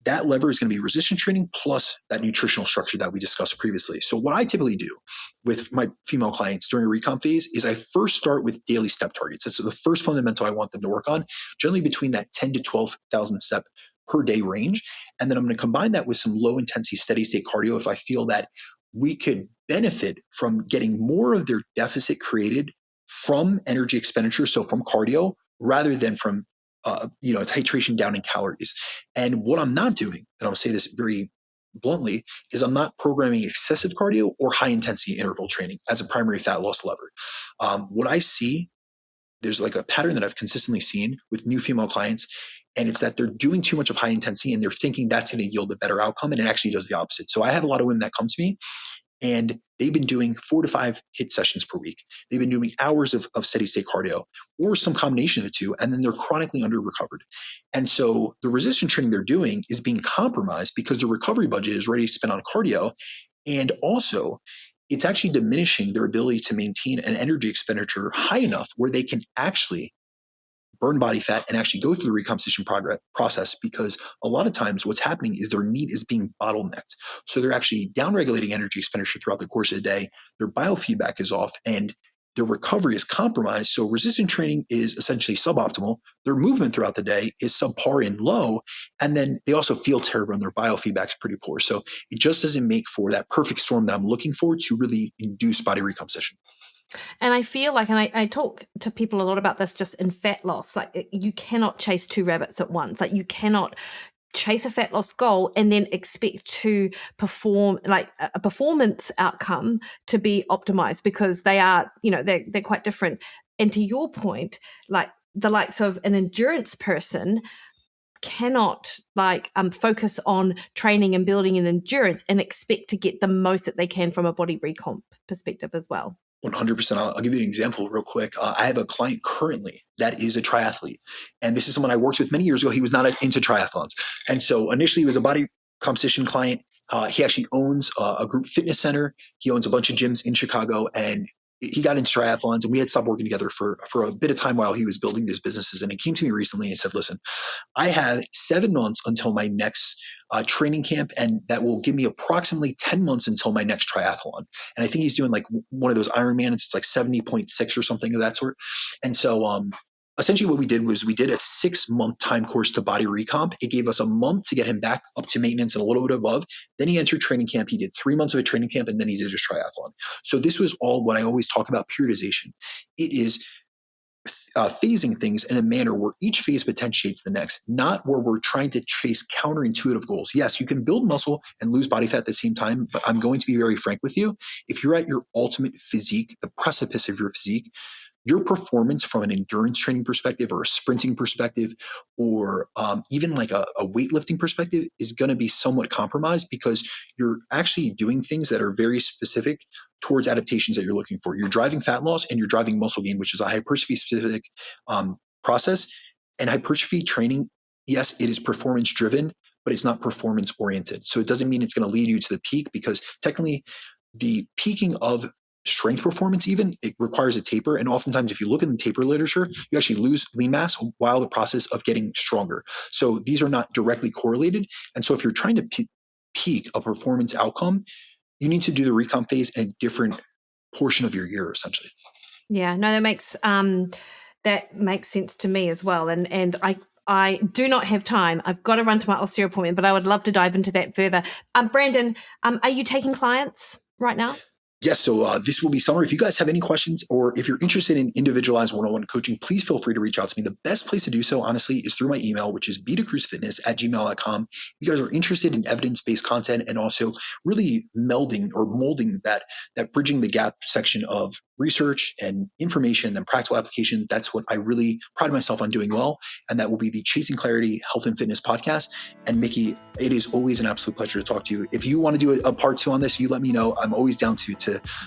That lever is going to be resistance training plus that nutritional structure that we discussed previously. So what I typically do with my female clients during a recomp phase is I first start with daily step targets. That's the first fundamental I want them to work on, generally between that 10 to 12,000 step per day range. And then I'm going to combine that with some low intensity steady state cardio if I feel that we could benefit from getting more of their deficit created from energy expenditure, so from cardio, rather than from titration down in calories. And what I'm not doing, and I'll say this very bluntly, is I'm not programming excessive cardio or high intensity interval training as a primary fat loss lever. What I see, there's like a pattern that I've consistently seen with new female clients, and it's that they're doing too much of high intensity and they're thinking that's going to yield a better outcome, and it actually does the opposite. So I have a lot of women that come to me and they've been doing 4 to 5 HIIT sessions per week. They've been doing hours of steady state cardio or some combination of the two, and then they're chronically under recovered. And so the resistance training they're doing is being compromised because the recovery budget is ready to spend on cardio. And also, it's actually diminishing their ability to maintain an energy expenditure high enough where they can actually burn body fat and actually go through the recomposition process, because a lot of times what's happening is their meat is being bottlenecked. So they're actually downregulating energy expenditure throughout the course of the day. Their biofeedback is off and their recovery is compromised. So resistance training is essentially suboptimal. Their movement throughout the day is subpar and low. And then they also feel terrible and their biofeedback is pretty poor. So it just doesn't make for that perfect storm that I'm looking for to really induce body recomposition. And I feel like, and I talk to people a lot about this just in fat loss, like you cannot chase 2 rabbits at once. Like you cannot chase a fat loss goal and then expect to perform like a performance outcome to be optimized, because they are, they're quite different. And to your point, like the likes of an endurance person cannot focus on training and building an endurance and expect to get the most that they can from a body recomp perspective as well. 100%. I'll give you an example real quick. I have a client currently that is a triathlete. And this is someone I worked with many years ago. He was not into triathlons. And so initially he was a body composition client. He actually owns a group fitness center. He owns a bunch of gyms in Chicago, and he got into triathlons, and we had stopped working together for a bit of time while he was building these businesses. And he came to me recently and said, listen, I have 7 months until my next training camp, and that will give me approximately 10 months until my next triathlon. And I think he's doing like one of those Ironmans. It's like 70.6 or something of that sort. And so essentially what we did was we did a 6-month time course to body recomp. It gave us a month to get him back up to maintenance and a little bit above. Then he entered training camp. He did 3 months of a training camp, and then he did his triathlon. So this was all what I always talk about, periodization. It is phasing things in a manner where each phase potentiates the next, not where we're trying to chase counterintuitive goals. Yes, you can build muscle and lose body fat at the same time, but I'm going to be very frank with you. If you're at your ultimate physique, the precipice of your physique, your performance from an endurance training perspective or a sprinting perspective or even like a weightlifting perspective is going to be somewhat compromised, because you're actually doing things that are very specific towards adaptations that you're looking for. You're driving fat loss and you're driving muscle gain, which is a hypertrophy specific process. And hypertrophy training, yes, it is performance driven, but it's not performance oriented. So it doesn't mean it's going to lead you to the peak, because technically the peaking of strength performance, even, it requires a taper. And oftentimes, if you look in the taper literature, you actually lose lean mass while the process of getting stronger. So these are not directly correlated. And so if you're trying to peak a performance outcome, you need to do the recomp phase in a different portion of your year, essentially. Yeah, no, that makes sense to me as well. And I do not have time. I've got to run to my osteo appointment, but I would love to dive into that further. Brandon, are you taking clients right now? Yes, so this will be summer. If you guys have any questions or if you're interested in individualized one-on-one coaching, please feel free to reach out to me. The best place to do so, honestly, is through my email, which is bdacruzfitness@gmail.com. If you guys are interested in evidence-based content and also really melding or molding that bridging the gap section of research and information and practical application, that's what I really pride myself on doing well. And that will be the Chasing Clarity Health and Fitness podcast. And Mikki, it is always an absolute pleasure to talk to you. If you want to do a part 2 on this, you let me know. I'm always down to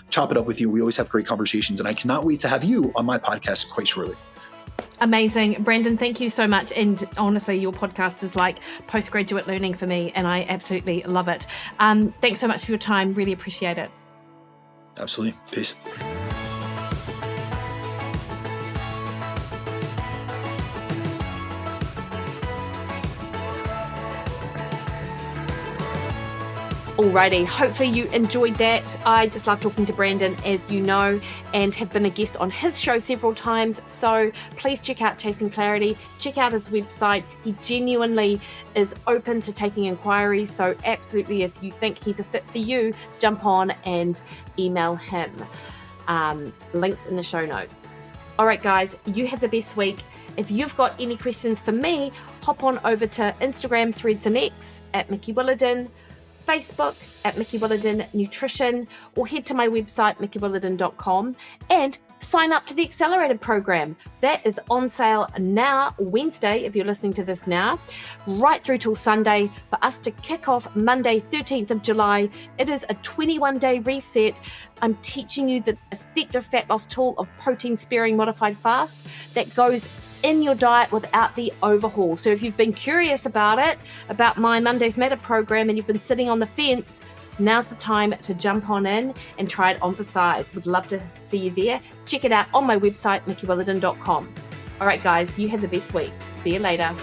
chop it up with you. We always have great conversations, and I cannot wait to have you on my podcast quite shortly. Amazing. Brandon, thank you so much. And honestly, your podcast is like postgraduate learning for me, and I absolutely love it. Thanks so much for your time. Really appreciate it. Absolutely. Peace. Alrighty, hopefully you enjoyed that. I just love talking to Brandon, as you know, and have been a guest on his show several times. So please check out Chasing Clarity, check out his website. He genuinely is open to taking inquiries. So absolutely, if you think he's a fit for you, jump on and email him. Links in the show notes. All right, guys, you have the best week. If you've got any questions for me, hop on over to Instagram, Threads and X at Mikki Williden, Facebook at Mikki Williden Nutrition, or head to my website, mikkywilliden.com, and sign up to the Accelerated program. That is on sale now, Wednesday, if you're listening to this now, right through till Sunday for us to kick off Monday, 13th of July. It is a 21-day reset. I'm teaching you the effective fat loss tool of protein sparing modified fast that goes in your diet without the overhaul. So if you've been curious about it, about my Mondays Matter program, and you've been sitting on the fence, now's the time to jump on in and try it on for size. Would love to see you there. Check it out on my website, mikkywilliden.com. All right, guys, you have the best week. See you later.